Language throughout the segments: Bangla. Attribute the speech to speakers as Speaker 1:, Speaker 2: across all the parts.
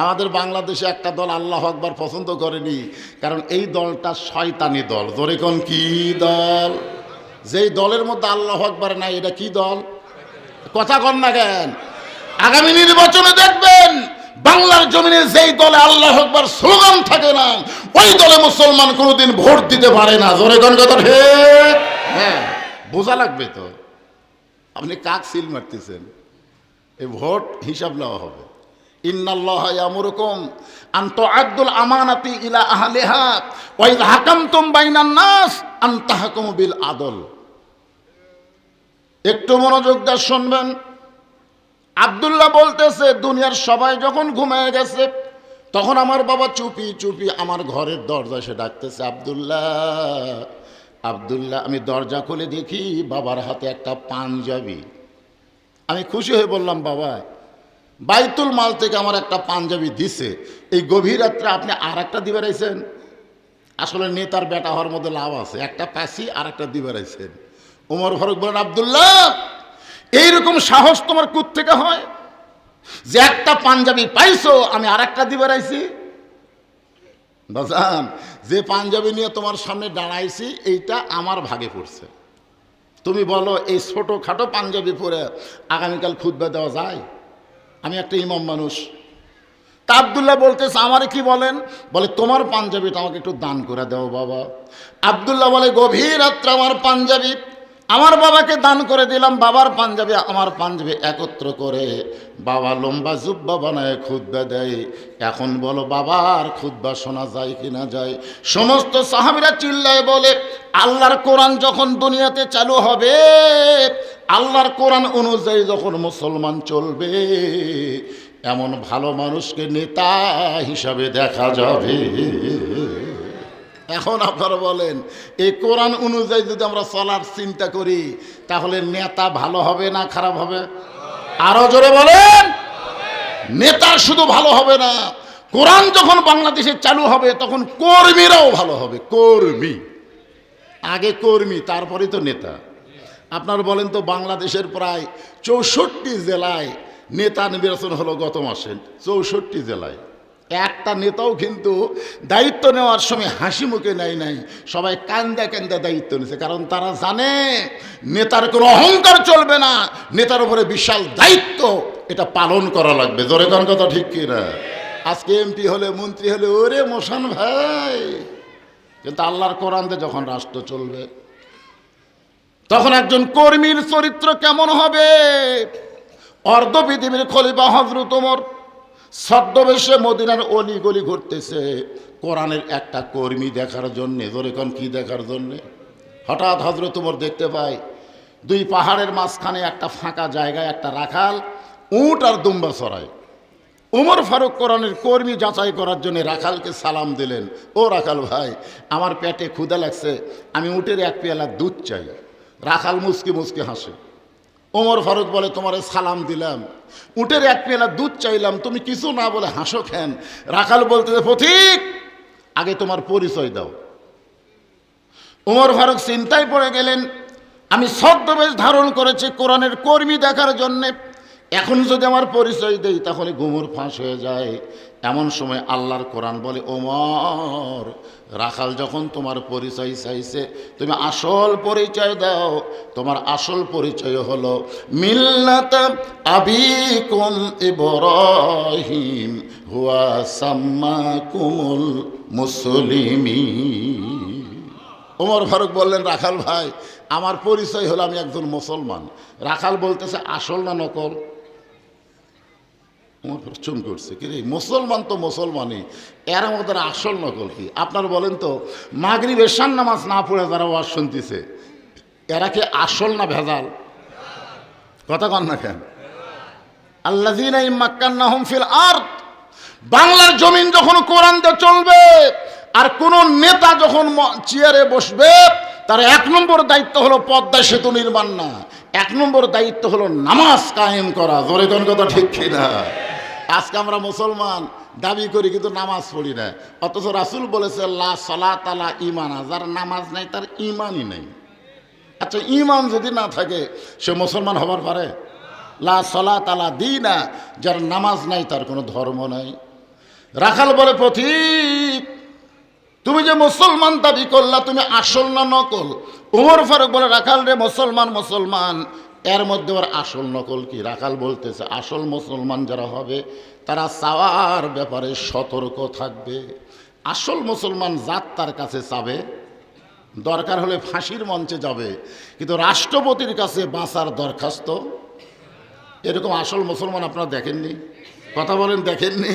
Speaker 1: আমাদের বাংলাদেশে একটা দল আল্লাহ আকবার পছন্দ করেনি, কারণ এই দলটা শয়তানি দল। জোরে কোন কি দল? যেই দলের মধ্যে আল্লাহ আকবার নাই, এটা কি দল? কথা কন না কেন? আগামী নির্বাচনে দেখবেন বাংলার জমিনে যেই দলে আল্লাহ আকবার স্লোগান থাকে না, ওই দলে মুসলমান কোনোদিন ভোট দিতে পারে না। জোরে কোন কথা ঠিক? হ্যাঁ, বোঝা লাগবে তো। আপনি কাক সিল মারতেছেন, এই ভোট হিসাব নেওয়া হবে। ইন্নাল্লাহা ইয়ামুরুকুম আন তুআদ্দুল আমানাতি ইলা আহলিহা ওয়া ইযা হাকামতুম বাইনান নাস আন তাহকুমু বিল আদল। একটু মনোযোগ দিয়ে শুনবেন। আব্দুল্লাহ বলতেছে, দুনিয়ার সবাই যখন ঘুমিয়ে গেছে, তখন আমার বাবা চুপি চুপি আমার ঘরের দরজা এসে ডাকতেছে, আব্দুল্লাহ আব্দুল্লাহ। আমি দরজা খুলে দেখি বাবার হাতে একটা পাঞ্জাবি। আমি খুশি হয়ে বললাম, বাবা বাইতুল মাল থেকে আমার একটা পাঞ্জাবি দিছে, এই গভীর রাত্রে আপনি আর একটা দিবে রাইছেন? আসলে নেতার বেটা হওয়ার মধ্যে লাভ আছে, একটা পাশি আর একটা দিবে রাইছেন। ওমর ফারুক বলেন, আব্দুল্লাহ এইরকম সাহস তোমার কোত্থেকে হয় যে একটা পাঞ্জাবি পাইছো আমি আর একটা দিবে রাইছি? বাজান, যে পাঞ্জাবি নিয়ে তোমার সামনে দাঁড়াইছি এইটা আমার ভাগে পড়ছে। তুমি বলো এই ছোটোখাটো পাঞ্জাবি পরে আগামীকাল খুতবা দেওয়া যায়? আমি একটা ইমাম মানুষ। তা আব্দুল্লাহ বলতেছে, আমারে কি বলেন? বলে তোমার পাঞ্জাবিটা আমাকে একটু দান করে দাও বাবা। আব্দুল্লাহ বলে, গভীর রাত্রে আমার পাঞ্জাবি আমার বাবাকে দান করে দিলাম। বাবার পাঞ্জাবি আমার পাঞ্জাবি একত্র করে বাবা লম্বা জুব্বা বানায় খুতবা দেয়। এখন বলো বাবার খুতবা শোনা যায় কি না যায়? সমস্ত সাহাবীরা চিল্লায় বলে, আল্লাহর কোরআন যখন দুনিয়াতে চালু হবে, আল্লাহর কোরআন অনুযায়ী যখন মুসলমান চলবে, এমন ভালো মানুষকে নেতা হিসাবে দেখা যাবে। এখন আপনারা বলেন, এই কোরআন অনুযায়ী যদি আমরা চলার চিন্তা করি, তাহলে নেতা ভালো হবে না খারাপ হবে? আরো জোরে বলেন। নেতা শুধু ভালো হবে না, কোরআন যখন বাংলাদেশে চালু হবে তখন কর্মীরাও ভালো হবে। কর্মী আগে, কর্মী তারপরে তো নেতা। আপনারা বলেন তো, বাংলাদেশের প্রায় 64 জেলায় নেতা নির্বাচন হলো গত মাসে। 64 জেলায় একটা নেতাও কিন্তু দায়িত্ব নেওয়ার সময় হাসি মুখে নেয় নাই, সবাই কান্দা কান্দা দায়িত্ব নিয়েছে। কারণ তারা জানে নেতার কোনো অহংকার চলবে না, নেতার উপরে বিশাল দায়িত্ব, এটা পালন করা লাগবে। জোরে কোন কথা ঠিক কিনা? আজকে এমপি হলে মন্ত্রী হলে ওরে মোশান ভাই, কিন্তু আল্লাহর কোরআনে যখন রাষ্ট্র চলবে, তখন একজন কর্মীর চরিত্র কেমন হবে? অর্ধ পৃথিবীর খলিফা হযরত ওমর ছদ্মবেশে মদিনার অলি গলি ঘুরতেছে কোরআনের একটা কর্মী দেখার জন্যে। ধরে কোন কি দেখার জন্যে? হঠাৎ হযরত ওমর দেখতে পায় দুই পাহাড়ের মাঝখানে একটা ফাঁকা জায়গায় একটা রাখাল উট আর দুম্বা চড়ায়। ওমর ফারুক কোরআনের কর্মী যাচাই করার জন্য রাখালকে সালাম দিলেন, ও রাখাল ভাই, আমার পেটে ক্ষুধা লাগছে, আমি উটের এক পেয়ালা দুধ চাই। রাখাল মুচকি মুচকি হাসে। ওমর ফারুক বলে, তোমারে সালাম দিলাম, উটের এক পেয়ালা দুধ চাইলাম, তুমি কিছু না বলে হাসো কেন? রাখাল বলতেছে, পথিক আগে তোমার পরিচয় দাও। ওমর ফারুক চিন্তায় পড়ে গেলেন, আমি ছদ্মবেশ ধারণ করেছি কোরআনের কর্মী দেখার জন্যে, এখন যদি আমার পরিচয় দেই তাহলে গুমর ফাঁস হয়ে যায়। এমন সময় আল্লাহর কোরআন বলে, ওমর রাখাল যখন তোমার পরিচয় চাইছে, তুমি আসল পরিচয় দাও। তোমার আসল পরিচয় হলো মিল্লাত আবিকুম ইব্রাহিম হুয়া সাম্মাকুমুল মুসলিমিন। ওমর ফারুক বললেন, রাখাল ভাই, আমার পরিচয় হলো আমি একজন মুসলমান। রাখাল বলতেছে, আসল না নকল? চুম করছে, কি রে, মুসলমান তো মুসলমানই, এর মধ্যে আসল নকল কি? আপনার বলেন তো, মাগরিব এশার নামাজ না পড়ে যারা ওয়াজ শুনতেছে, এরা কি আসল না ভেজাল? কথা কন না কেন? আল্লাযীনা ইম্মাক্কান্নাহুম ফিল আরদ, বাংলার জমিন যখন কোরআন দিয়ে চলবে, আর কোন নেতা যখন চেয়ারে বসবে, তার 1 নম্বর দায়িত্ব হলো পদ্মা সেতু নির্মাণ না, 1 নম্বর দায়িত্ব হলো নামাজ কায়েম করা। জোরে কোন কথা ঠিক কিনা? আজকে আমরা মুসলমান দাবি করি কিন্তু নামাজ পড়ি না, অথচ রাসূল বলেছে লা সালাত আলা ঈমানা, যার নামাজ নাই তার ঈমানই নেই। আচ্ছা, ঈমান যদি না থাকে সে মুসলমান হবার পারে? লা সালাত আলা দীনা, যার নামাজ নাই তার কোনো ধর্ম নাই। রাখাল বলে পথিক, তুমি যে মুসলমান দাবি করলা, তুমি আসল না নকল? ওমর ফারুক বলে, রাখাল রে, মুসলমান মুসলমান, এর মধ্যে ওর আসল নকল কি? রাখাল বলতেছে, আসল মুসলমান যারা হবে তারা চাওয়ার ব্যাপারে সতর্ক থাকবে। আসল মুসলমান জাত তার কাছে চাবে, দরকার হলে ফাঁসির মঞ্চে যাবে, কিন্তু রাষ্ট্রপতির কাছে বাঁচার দরখাস্ত। এরকম আসল মুসলমান আপনারা দেখেননি? কথা বলেন, দেখেননি?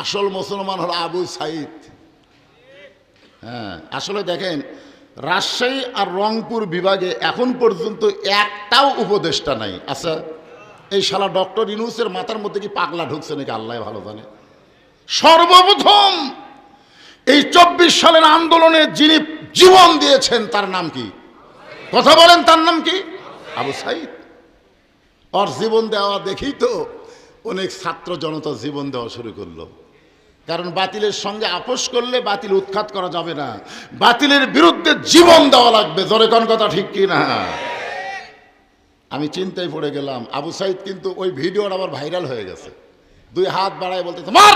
Speaker 1: আসল মুসলমান হলো আবু সাইদ। হ্যাঁ, আসলে দেখেন, রাজশাহী আর রংপুর বিভাগে এখন পর্যন্ত একটাও উপদেষ্টা নাই। আচ্ছা, এই শালা ডক্টর ইউনূসের মাথার মধ্যে কি পাগলা ঢুকছে নাকি আল্লাহ ভালো জানে। সর্বপ্রথম এই 24 সালের আন্দোলনে যিনি জীবন দিয়েছেন তার নাম কি? কথা বলেন, তার নাম কি? আবু সাইদ। ওর জীবন দেওয়া দেখেই তো অনেক ছাত্র জনতা জীবন দেওয়া শুরু করলো। কারণ বাতিলের সঙ্গে আপোষ করলে বাতিল উৎখাত করা যাবে না, বাতিলের বিরুদ্ধে জীবন দেওয়া লাগবে। জোরে কোন কথা ঠিক কি না? আমি চিন্তায় পড়ে গেলাম। আবু সাইদ কিন্তু ওই ভিডিওটা আবার ভাইরাল হয়ে গেছে। 2 হাত বাড়ায় বলতেছে, মার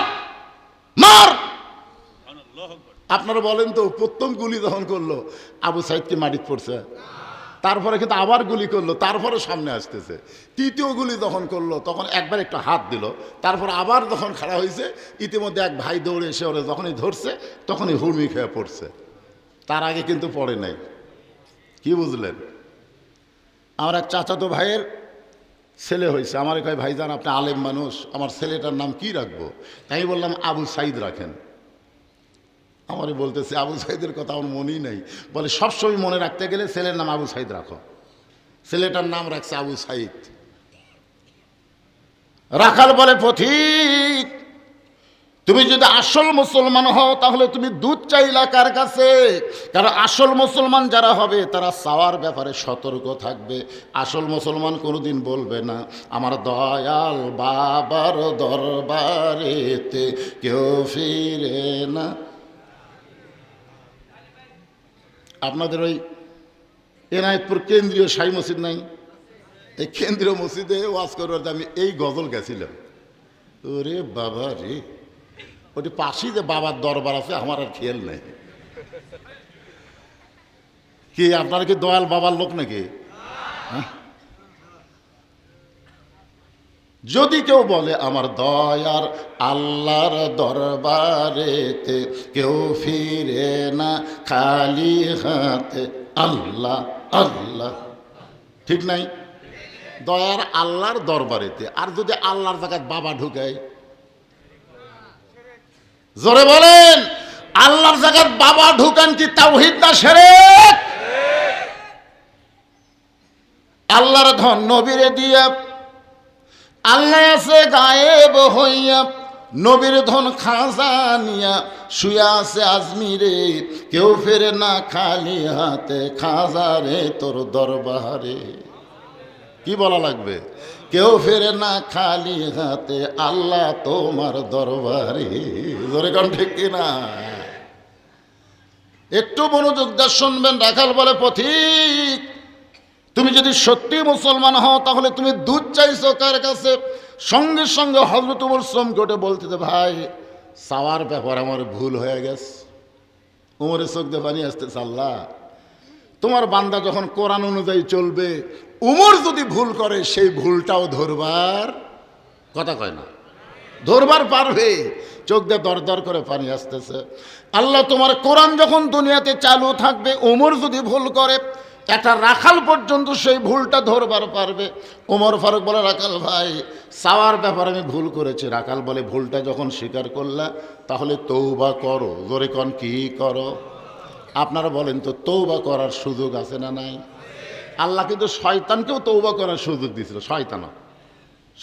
Speaker 1: মার। আপনারা বলেন তো, প্রথম গুলি যখন করলো আবু সাইদ কি মাটিতে পড়ছে? তারপরে কিন্তু আবার গুলি করলো, তারপরে সামনে আসতেছে। তৃতীয় গুলি যখন করলো তখন একবার একটু হাত দিল, তারপর আবার যখন খাড়া হয়েছে, ইতিমধ্যে এক ভাই দৌড়ে এসে ওরা যখনই ধরছে তখনই হুড়মি খেয়ে পড়ছে। তার আগে কিন্তু পড়ে নাই। কি বুঝলেন? আমার এক চাচাতো ভাইয়ের ছেলে হয়েছে, আমার কয়, ভাইজান আপনি আলেম মানুষ, আমার ছেলেটার নাম কি রাখবো? আমি বললাম আবু সাইদ রাখেন। আমারই বলতেছে, আবু সাইদের কথা আমার মনেই নেই। বলে, সবসময় মনে রাখতে গেলে ছেলের নাম আবু সাইদ রাখো। ছেলেটার নাম রাখছে আবু সাইদ। রাখাল বলে, পথিক, তুমি যদি আসল মুসলমান হও তাহলে তুমি দুধ চাইলা কার কাছে? কারণ আসল মুসলমান যারা হবে তারা চাওয়ার ব্যাপারে সতর্ক থাকবে। আসল মুসলমান কোনোদিন বলবে না আমার দয়াল বাবার দরবারেতে কেউ ফিরে না। আপনাদের ওই এনায়েতপুর কেন্দ্রীয় শাহী মসজিদ নাই? এই কেন্দ্রীয় মসজিদে ওয়াজ করবার আমি এই গজল গেছিলাম। ওরে বাবা রে, ওটি পাশেই যে বাবার দরবার আছে, আমার আর খেয়াল নেই। কি আপনারা কি দয়াল বাবার লোক নাকি? যদি কেউ বলে আমার দয়ার আল্লাহর দরবারেতে কেউ ফিরে না খালি হাতে, আল্লাহ আল্লাহ, ঠিক নাই? দয়ার আল্লাহর দরবারেতে। আর যদি আল্লাহর জায়গায় বাবা ঢুকায়, জোরে বলেন, আল্লাহর জায়গায় বাবা ঢুকান কি তাওহীদ না শিরক? আল্লাহর ধন নবীরে দিয়া, আল্লাহ আছে গায়েব হইয়া, নবীর ধন খাজা নিয়া, শুয়া আছে আজমিরে, কেউ ফেরে না খালি হাতে, খাজা রে তোর দরবারে। কি বলা লাগবে? কেউ ফেরে না খালি হাতে, আল্লাহ তোমার দরবারে। জোরে কোন ঠিক কিনা? একটু মনোযোগ দিয়ে শুনবেন। রাখাল বলে, পথিক, তুমি যদি সত্যি মুসলমান হও তাহলে তুমি দুধ চাইছো কার কাছে? সঙ্গে সঙ্গে হযরত ওমর চমকে বলতেছে, ভাই চাওয়ার ব্যাপার আমার ভুল হয়ে গেছে। ওমরের চোখ দিয়ে পানি আসতেছে, আল্লাহ তোমার বান্দা যখন কোরআন অনুযায়ী চলবে, ওমর যদি ভুল করে সেই ভুলটাও ধরবার, কথা কয় না, ধরবার পারবে। চোখ দিয়ে দর দর করে পানি আসতেছে। আল্লাহ তোমার কোরআন যখন দুনিয়াতে চালু থাকবে, ওমর যদি ভুল করে, একটা রাখাল পর্যন্ত সেই ভুলটা ধরবার পারবে। ওমর ফারুক বলে, রাখাল ভাই চাওয়ার ব্যাপারে আমি ভুল করেছি। রাখাল বলে, ভুলটা যখন স্বীকার করলা তাহলে তৌবা করো। জোরে কন, কি করো? আপনারা বলেন তো, তৌবা করার সুযোগ আছে না নাই? আল্লাহ কিন্তু শয়তানকেও তৌবা করার সুযোগ দিয়েছিল।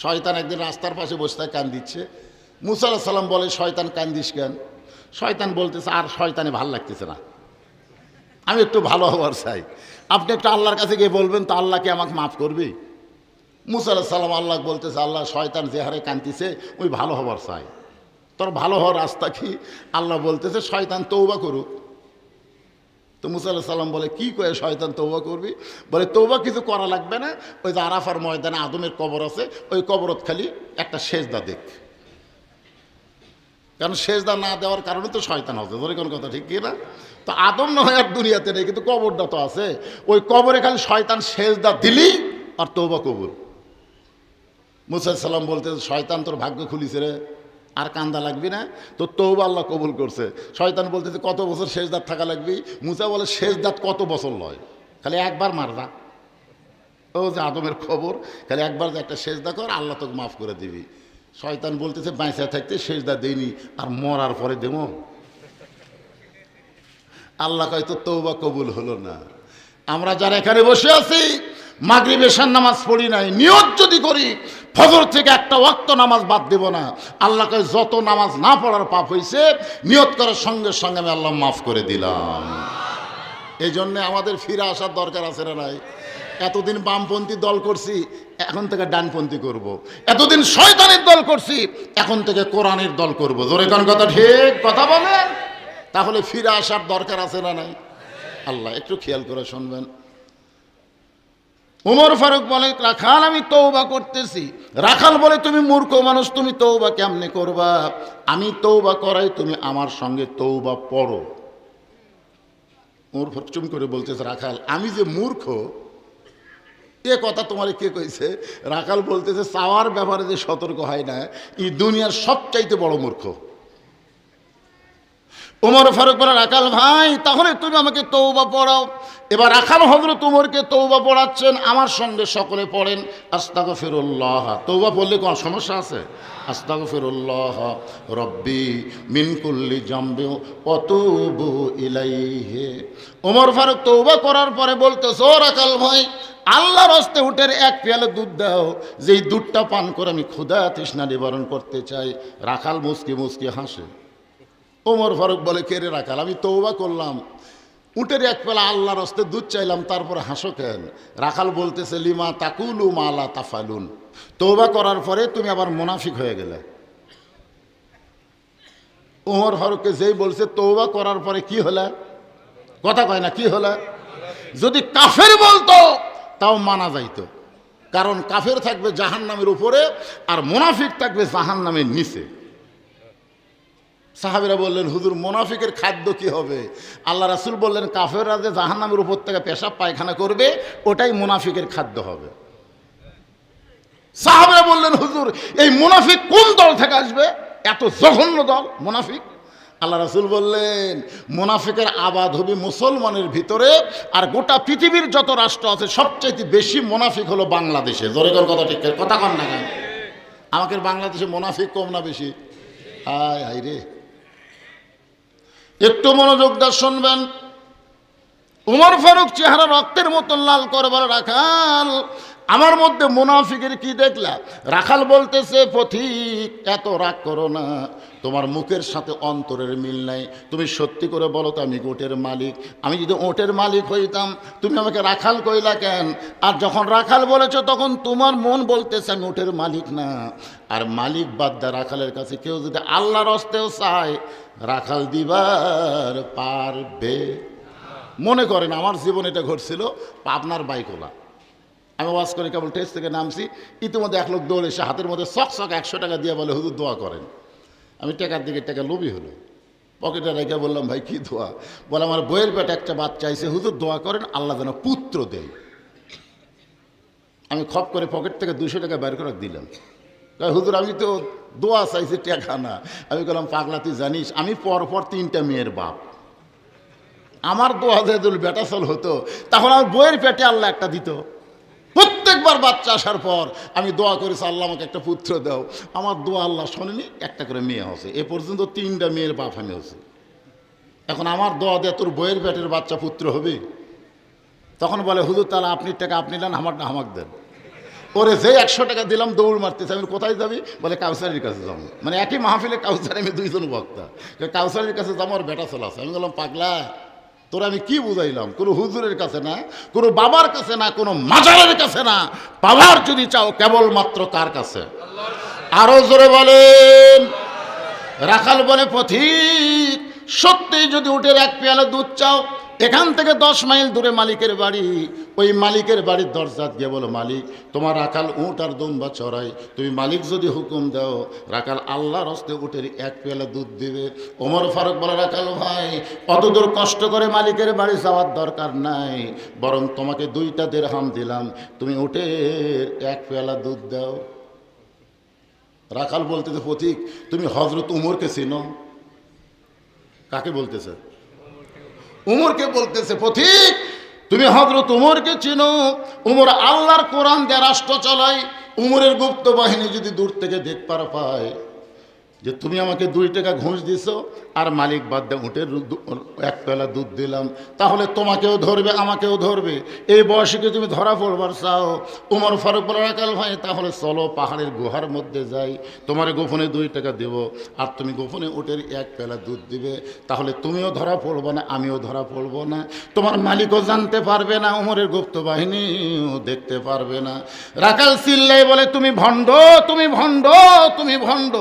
Speaker 1: শয়তান একদিন রাস্তার পাশে বসে থাকে, কান দিচ্ছে। মুসা আলাইহিস সালাম বলে, শয়তান কান্দিস কেন? শয়তান বলতেছে, আর শয়তানে ভাল লাগতেছে না, আমি একটু ভালো হবার চাই। আপনি একটু আল্লাহর কাছে গিয়ে বলবেন তো, আল্লাহ কি আমাকে মাফ করবে? মুসা আলাইহিস সালাম আল্লাহ বলতেছে, আল্লাহ শয়তান যে হারে কান্দিছে ওই ভালো হবার চাই, তোর ভালো হওয়ার রাস্তা কি? আল্লাহ বলতেছে শয়তান তৌবা করুক। তো মুসা আলাইহিস সালাম বলে, কি কয়ে শয়তান তৌবা করবি? বলে, তৌবা কিছু করা লাগবে না, ওই যে আরাফার ময়দানে আদমের কবর আছে, ওই কবরত খালি একটা সেজদা দেখ। কারণ সেজদা না দেওয়ার কারণে তো শয়তান হচ্ছে, ধরে কোন কথা ঠিক কি না? তো আদম না হয় আর দুনিয়াতে নেই, কিন্তু কবরটা তো আছে। ওই কবরে খালি শয়তান সেজদা দিলি আর তওবা কবুল। মুসা সালাম বলতে, শয়তান তোর ভাগ্য খুলিছে রে, আর কান্দা লাগবি না, তোর তওবা আল্লাহ কবুল করছে। শয়তান বলতেছে কত বছর সেজদাত থাকা লাগবি? মুসা বলে সেজদাত কত বছর লয়, খালি একবার মারবা। ও যে আদমের খবর, খালি একবার যে একটা সেজদা কর, আল্লাহ তোকে মাফ করে দিবি। শয়তান বলতেছে বাঁচা থাকতে সেজদা দেইনি, আর মরার পরে দেবো? আল্লাহ কয় তো তওবা কবুল হলো না। আমরা যারা এখানে বসে আছি, মাগরিব এশার নামাজ পড়ি নাই, নিয়ত যদি করি ফজর থেকে একটা ওয়াক্ত নামাজ বাদ দেব না, আল্লাহ কয় যত নামাজ না পড়ার পাপ হয়েছে নিয়ত করার সঙ্গে সঙ্গে আমি আল্লাহ মাফ করে দিলাম। এই জন্যে আমাদের ফিরে আসার দরকার আছে না নাই? এতদিন বামপন্থী দল করছি, এখন থেকে ডানপন্থী করব। এতদিন শয়তানের দল করছি, এখন থেকে কোরআনের দল করব। জোরে কোন কথা ঠিক কথা বলেন? তাহলে ফিরে আসার দরকার আছে না নাই? আল্লাহ একটু খেয়াল করে শুনবেন। উমর ফারুক বলে, রাখাল আমি তওবা করতেছি। রাখাল বলে, তুমি মূর্খ মানুষ, তুমি তওবা কেমনে করবা? আমি তওবা করাই, তুমি আমার সঙ্গে তওবা পড়ো। উমর ফারুক চুম করে বলতেছে, রাখাল আমি যে মূর্খ এ কথা তোমার কে কইছে? রাখাল বলতেছে, চাওয়ার ব্যাপারে যে সতর্ক হয় না, এই দুনিয়ার সবচাইতে বড় মূর্খ। উমর ফারুক বলে, রাখাল ভাই তাহলে তুমি আমাকে তওবা পড়াও। এবার রাখাল হযরত উমরকে তওবা পড়াচ্ছেন, আমার সঙ্গে সকলে পড়েন আস্তাগফিরুল্লাহ। তওবা পড়লে কোনো সমস্যা আছে? আস্তাগফিরুল্লাহ রব্বি মিন কুল্লি জামবি ওয়া তুবু ইলাইহি। উমর ফারুক তওবা করার পরে বলতেছে, ও রাখাল ভাই, আল্লাহর রাস্তে উটের এক পেয়ালা দুধ দাও, যেই দুধটা পান করে আমি ক্ষুধা তৃষ্ণা নিবারণ করতে চাই। রাখাল মুচকি মুচকি হাসে। ওমর ফারুক বলে, কে রে রাখাল, আমি তওবা করলাম, উটের এক পেলা আল্লাহর রাস্তে দুধ চাইলাম, তারপরে হাসো কেন? রাখাল বলতেছে, লিমা তাকুলু মা লা তাফালুন। তওবা করার পরে তুমি আবার মুনাফিক হয়ে গেলে। ওমর ফারুককে যেই বলছে তওবা করার পরে কি হলে, কথা কয় না, কি হলে? যদি কাফের বলতো তাও মানা যাইতো, কারণ কাফের থাকবে জাহান্নামের উপরে আর মুনাফিক থাকবে জাহান্নামের নিচে। সাহাবীরা বললেন, হুজুর মুনাফিকের খাদ্য কি হবে? আল্লাহ রাসূল বললেন, কাফেররা যে জাহান্নামের উপর থেকে পেশাব পায়খানা করবে ওটাই মুনাফিকের খাদ্য হবে। সাহাবীরা বললেন, হুজুর এই মুনাফিক কোন দল থেকে আসবে? এত জঘন্য দল মুনাফিক। আল্লাহ রাসূল বললেন, মুনাফিকের আবাদ হবে মুসলমানের ভিতরে, আর গোটা পৃথিবীর যত রাষ্ট্র আছে সবচাইতে বেশি মুনাফিক হলো বাংলাদেশে। জোরে কর কথা ঠিক কথা কন না কেন? আমাদের বাংলাদেশে মুনাফিক কম না বেশি? হায় হায় রে, একটু মনোযোগ দিয়ে শুনবেন। উমর ফারুক চেহারা রক্তের মতন লাল করে বলে, রাখাল আমার মধ্যে মুনাফিকের কি দেখলা? রাখাল বলতেছে, পথিক এত রাগ করো না, তোমার মুখের সাথে অন্তরের মিল নাই। তুমি সত্যি করে বলো তো, আমি ওটের মালিক। আমি যদি ওটের মালিক হইতাম তুমি আমাকে রাখাল কইলা কেন? আর যখন রাখাল বলেছো তখন তোমার মন বলতেছে আমি ওটের মালিক না। আর মালিক বাদ দা রাখালের কাছে কেউ যদি আল্লাহর হস্তেও চায়, রাখাল দিবার পারবে? মনে করেন আমার জীবনে এটা ঘটছিল, আপনার বাইকওয়ালা, আমি ওয়াজ করে কেবল টেস্ট থেকে নামছি, ইতিমধ্যে এক লোক দৌড়ে এসে হাতের মধ্যে চক 100 টাকা দিয়ে বলে, হুজুর দোয়া করেন। আমি টাকার দিকে টাকা লোভী হলো, পকেটে রেখে বললাম, ভাই কি দোয়া? বলে, আমার বইয়ের পেটে একটা বাচ্চা আইছে, হুজুর দোয়া করেন আল্লাহ যেন পুত্র দেয়। আমি খপ করে পকেট থেকে 200 টাকা বের করে দিলাম। হুজুর আমি তো দোয়া চাইছি, টাকা না। আমি বললাম, পাগলা তুই জানিস আমি পরপর 3টা মেয়ের বাপ, আমার দোয়া যদি বেটা চল হতো তখন আমার বইয়ের পেটে আল্লাহ একটা দিত। প্রত্যেকবার বাচ্চা আসার পর আমি দোয়া করেছি, আল্লাহ আমাকে একটা পুত্র দাও। আমার দোয়া আল্লাহ শোনেনি, একটা করে মেয়ে হচ্ছে। এ পর্যন্ত 3টা মেয়ের বাপ আমি হচ্ছে। এখন আমার দোয়া দিয়ে তোর বইয়ের পেটের বাচ্চা পুত্র হবে? তখন বলে, হুজুর তাহলে আপনি টাকা আপনি নেন, আমারটা আমাকে দেন। ওরে যে 100 টাকা দিলাম দৌড় মারতেছে। আমি কোথায় যাবি? বলে কাউসারের কাছে যাবো। মানে একই মাহফিলে কাউসার, আমি 2জন বক্তা, কাউসারের কাছে যাবো, আর বেটা চলে আসে। আমি বললাম, পাগলা তোরা আমি কি বুঝাইলাম? কোনো হুজুরের কাছে না, কোনো বাবার কাছে না, কোনো মাজারের কাছে না। পাওয়ার যদি চাও কেবলমাত্র কার কাছে? আরো জোরে বলেন। রাখাল বলে, পথিক সত্যি যদি উটের এক পেয়ালা দুধ চাও এখান থেকে 10 মাইল দূরে মালিকের বাড়ি। ওই মালিকের বাড়ির দরজাত গিয়ে বলো, মালিক তোমার রাখাল উট আর দুম্বা চড়াই, তুমি মালিক যদি হুকুম দাও রাখাল আল্লাহর হস্তে উটের 1 পেয়ালা দুধ দিবে। ওমর ফারুক বলে, রাখাল ভাই অতদূর কষ্ট করে মালিকের বাড়ি যাওয়ার দরকার নাই, বরং তোমাকে 2টা দিরহাম দিলাম, তুমি উটের 1 পেয়ালা দুধ দাও। রাখাল বলতেছে, পথিক তুমি হযরত উমরকে চিনো? কাকে বলতেছে? উমরকে বলতেছে। পথিক তুমি হযরত উমরকে চিনো? উমর আল্লাহর কোরআন দিয়ে রাষ্ট্র চালায়। উমরের গুপ্ত বাহিনী যদি দূর থেকে দেখবার পায় যে তুমি আমাকে 2 টাকা ঘুষ দিছো আর মালিক বাদ দিয়ে উটের 1 পেয়ালা দুধ দিলাম, তাহলে তোমাকেও ধরবে আমাকেও ধরবে। এই বয়সে কি তুমি ধরা পড়বার চাও? উমর ফারুক বলে, রাখাল ভাই তাহলে চলো পাহাড়ের গুহার মধ্যে যাই, তোমার গোপনে 2 টাকা দেব আর তুমি গোপনে উটের 1 পেয়ালা দুধ দিবে, তাহলে তুমিও ধরা পড়বো না আমিও ধরা পড়বো না, তোমার মালিকও জানতে পারবে না, উমরের গুপ্ত বাহিনীও দেখতে পারবে না। রাখাল চিল্লাই বলে, তুমি ভণ্ড, তুমি ভণ্ড, তুমি ভণ্ড।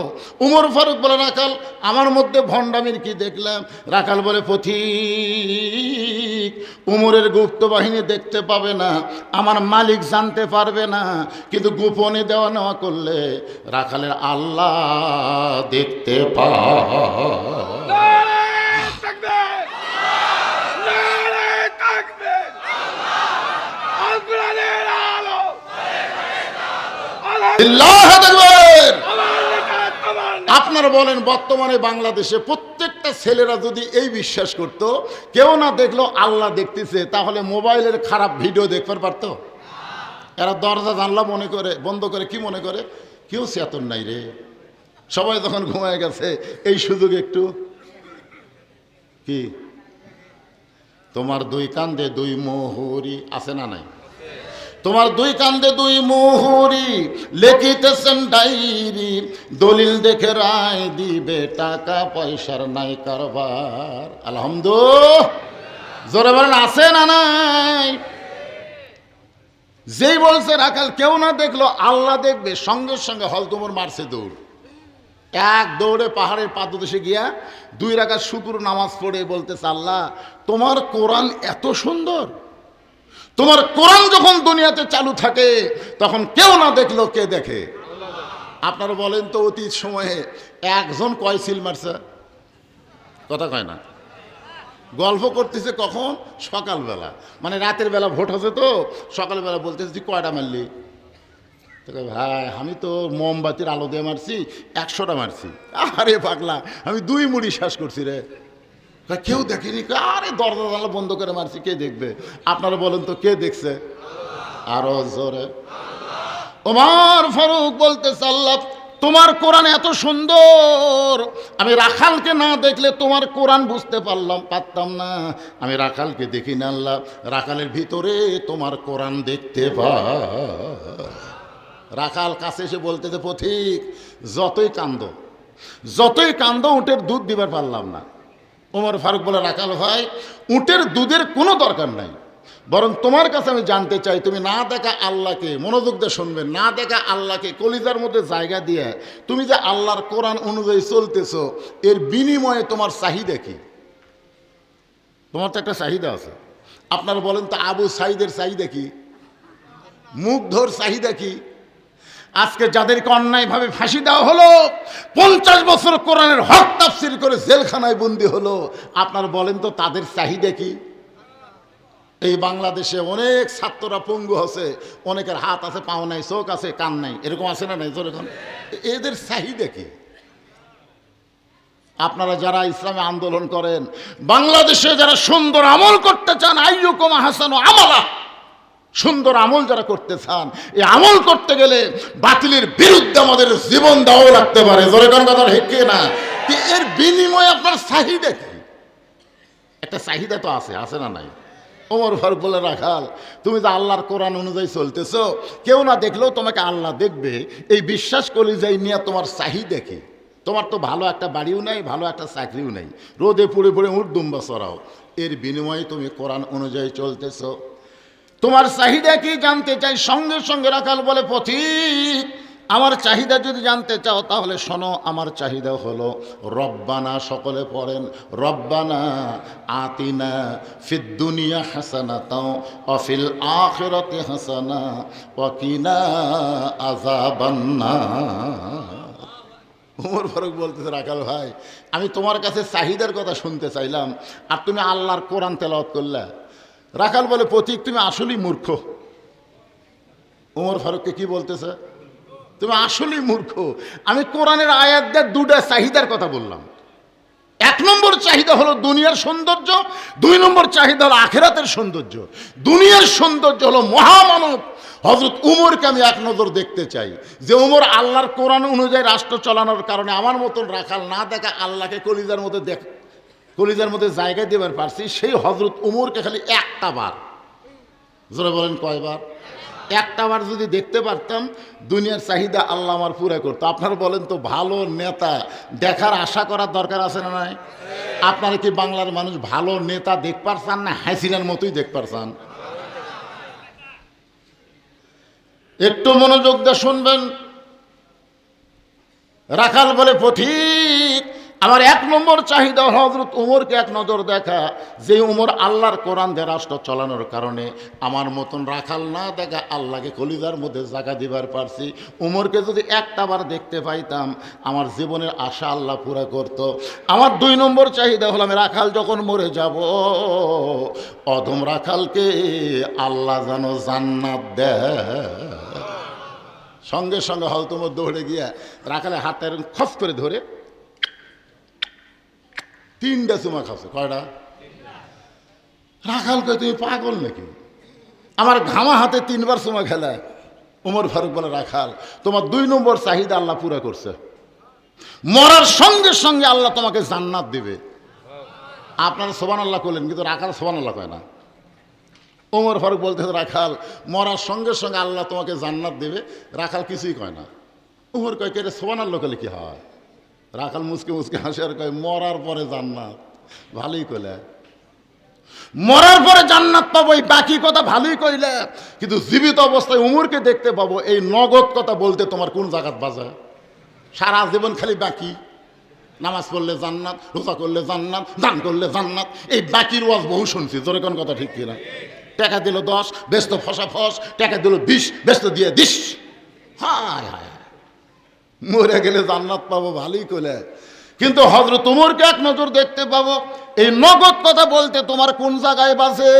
Speaker 1: উমর ফারুক বলে, রাখাল আমার মধ্যে ভণ্ডামির কি দেখলাম? রাখাল বলে, পথিক উমরের গুপ্ত বাহিনী দেখতে পাবে না, আমার মালিক জানতে পারবে না, কিন্তু গোপনে দেওয়া নেওয়া করলে রাখালের আল্লাহ দেখতে পাবে। আপনারা বলেন, বর্তমানে বাংলাদেশে প্রত্যেকটা ছেলেরা যদি এই বিশ্বাস করত কেউ না দেখলো আল্লাহ দেখতেছে, তাহলে মোবাইলের খারাপ ভিডিও দেখতে পারতো? এরা দরজা জানলা মনে করে বন্ধ করে কি মনে করে? কেউ চেতন নাই রে, সবাই যখন ঘুমায় গেছে এই সুযোগ একটু কি তোমার 2 কান্দে 2 মোহরি আছে না নাই? তোমার 2 কান্দে 2 মোহরি লিখিতেছেন ডায়েরি, দলিল দেখে রায় দিবে, টাকা পয়সার নাই কারবার। আলহামদুলিল্লাহ, জোরে বলেন আছে না নাই? যেই বলছে রাখাল কেউ না দেখলো আল্লাহ দেখবে, সঙ্গে সঙ্গে হলতুমর মারছে দৌড়। 1 দৌড়ে পাহাড়ের পাদদেশে গিয়া 2 রাকাত শুকর নামাজ পড়ে বলতেছে, আল্লাহ তোমার কোরআন এত সুন্দর, তোমার কোরআন যখন দুনিয়াতে চালু থাকে তখন কেউ না দেখলো কে দেখে? আপনারা বলেন তো, অতীত সময়ে একজন কয় সিল মারছে? কথা কয় না। গল্প করতেছে কখন? সকালবেলা, মানে রাতের বেলা ভোট হচ্ছে তো, সকালবেলা বলতেছে তুই কয়টা মারলি? ভাই আমি তো মোমবাতির আলো দিয়ে মারছি, 100টা মারছি। আরে পাগলা, আমি 2 মুড়ি শেষ করছি রে। কেউ দেখেনি? আরে দরজা জানলা বন্ধ করে মারছি, কে দেখবে? আপনারা বলেন তো কে দেখছে? আরো জোরে। ওমর ফারুক বলতেছে, আল্লাহ তোমার কোরআন এত সুন্দর, আমি রাখালকে না দেখলে তোমার কোরআন বুঝতে পারতাম না। আমি রাখালকে দেখি না আল্লাহ, রাখালের ভিতরে তোমার কোরআন দেখতে পাই। রাখাল কাছে এসে বলতেছে, পথিক যতই কান্দো উটের দুধ দিবার পারলাম না। ওমর ফারুক বলে, রাখাল ভাই উটের দুধের কোনো দরকার নাই, বরং তোমার কাছে আমি জানতে চাই, তুমি না দেখা আল্লাহকে, মনোযোগ দিয়ে শুনবেন, না দেখা আল্লাহকে কলিজার মধ্যে জায়গা দিয়ে তুমি যে আল্লাহর কোরআন অনুযায়ী চলতেছো, এর বিনিময়ে তোমার চাহিদা কি? তোমার তো একটা চাহিদা আছে। আপনারা বলেন তো, আবু সাইদের চাহিদা কি? মুগ্ধর চাহিদা কি? আজকে যাদেরকে অন্যায়ভাবে ফাঁসি দেওয়া হলো, 50 বছর কোরআনের হক তাফসীর করে জেলখানায় বন্দী হলো, আপনারা বলেন তো তাদের চাহিদা কি? এই বাংলাদেশে অনেক ছাত্ররা পঙ্গু আছে, অনেকের হাত আছে, পাও নাই, চোখ আছে, কান নাই, এরকম আছে না নাই? যেরকম এদের চাহিদা কি? আপনারা যারা ইসলামে আন্দোলন করেন, বাংলাদেশে যারা সুন্দর আমল করতে চান, আইয়ুকুম আহসানু আমালা, সুন্দর আমল যারা করতে চান, এই আমল করতে গেলে বাতিলের বিরুদ্ধে আমাদের জীবন দেওয়াও লাগতে পারে। জোরে কোন কথা ঠিক না? এর বিনিময়ে আপনার চাহিদা কি? একটা চাহিদা তো আছে না নাই? ওমর ফারুক বলে, রাখাল তুমি যে আল্লাহর কোরআন অনুযায়ী চলতেছো, কেউ না দেখলেও তোমাকে আল্লাহ দেখবে, এই বিশ্বাস কলিজায় নিয়ে তোমার চাহিদা কি? তোমার তো ভালো একটা বাড়িও নাই, ভালো একটা চাকরিও নাই, রোদে পুড়ে পুড়ে উট দুম্বা চড়াও, এর বিনিময়ে তুমি কোরআন অনুযায়ী চলতেছো, তোমার চাহিদা কি জানতে চাই। সঙ্গে সঙ্গে রাখাল বলে, পথিক আমার চাহিদা যদি জানতে চাও তাহলে শোনো, আমার চাহিদা হলো রব্বানা, সকলে পড়েন, রব্বানা আতিনা ফিদ দুনিয়া হাসানাতাও ওয়া ফিল আখিরাতি হাসানা ওয়া কিনা আযাবান্নার। ওমর ফারুক বলতেছে, রাখাল ভাই, আমি তোমার কাছে চাহিদার কথা শুনতে চাইলাম, আর তুমি আল্লাহর কোরআন তেলাওয়াত করলে। রাখাল বলে, পথিক তুমি আসলেই মূর্খ। ওমর ফারুককে কি বলতেছে, তুমি আসলেই মূর্খ। আমি কোরআনের আয়াত দিয়ে দুটা চাহিদার কথা বললাম। এক নম্বর চাহিদা হলো দুনিয়ার সৌন্দর্য, দুই নম্বর চাহিদা হলো আখিরাতের সৌন্দর্য। দুনিয়ার সৌন্দর্য হলো মহামানব হযরত উমরকে আমি এক নজর দেখতে চাই, যে উমর আল্লাহর কোরআন অনুযায়ী রাষ্ট্র চালানোর কারণে আমার মতন রাখাল না দেখা আল্লাহকে কলিজার মধ্যে জায়গা দেবার পারছি। সেই হযরত উমরকে খালি একটা বার, জোরে বলেন কয়বার, একটা বার যদি দেখতে পারতাম, দুনিয়ার চাহিদা আল্লাহ আমার পুরা করতো। আপনারা বলেন তো, ভালো নেতা দেখার আশা করার দরকার আছে না নাই? আপনারা কি বাংলার মানুষ ভালো নেতা দেখ পারছেন না হাসিনার মতোই দেখ পারছেন? একটু মনোযোগ দিয়ে শুনবেন। রাখাল বলে, পথিক আমার এক নম্বর চাহিদা হযরত উমরকে এক নজর দেখা, যে উমর আল্লাহর কোরআন দিয়ে রাষ্ট্র চালানোর কারণে আমার মতন রাখাল না দেখা আল্লাহকে কলিজার মধ্যে জায়গা দিবার পারছি। উমরকে যদি একটা বার দেখতে পাইতাম, আমার জীবনের আশা আল্লাহ পুরা করত। আমার দুই নম্বর চাহিদা হলো, আমি রাখাল যখন মরে যাব, অধম রাখালকে আল্লাহ যেন জান্নাত দেয়। সঙ্গে সঙ্গে হয়তো উমর দৌড়ে গিয়া রাখালের হাতটা এরকম খস করে ধরে 3টা চুমা খাচ্ছে। কয়টা? রাখাল কয়, তুমি পাগল নাকি? আমার ঘামা হাতে 3বার চুমা খেলায়। উমর ফারুক বলে, রাখাল তোমার 2 নম্বর চাহিদা আল্লাহ পুরা করছে, মরার সঙ্গে সঙ্গে আল্লাহ তোমাকে জান্নাত দিবে। আপনারা সুবহানাল্লাহ করলেন, কিন্তু রাখাল সুবহানাল্লাহ কয় না। উমর ফারুক বলতে, রাখাল মরার সঙ্গে সঙ্গে আল্লাহ তোমাকে জান্নাত দেবে। রাখাল কিছুই কয় না। উমর কয়, কে রে সুবহানাল্লাহ করলে কি হয়? রাখাল মুসকে মুসকে হাসে আর কয়, মরার পরে জান্নাত। ভালোই কইলে, মরার পরে জান্নাত পাবো, এই বাকি কথা ভালোই কইলে, কিন্তু জীবিত অবস্থায় উমরকে দেখতে পাবো, এই নগদ কথা বলতে তোমার কোন জায়গাত বাজে? সারা জীবন খালি বাকি, নামাজ পড়লে জান্নাত, রোজা করলে জান্নাত, দান করলে জান্নাত, এই বাকির ওয়াজ বহু শুনছি। জোরে কোন কথা ঠিক কিনা? টাকা দিল 10, ব্যস্ত ফসা ফস, টাকা দিল 20, ব্যস্ত দিয়ে দিস। হায় হায়, মরে গেলে জান্নাত পাবো, ভালোই কইলে, কিন্তু হযরত উমরকে এক নজর দেখতে পাবো, এই নগদ কথা বলতে তোমার কোন জায়গায় বাজে?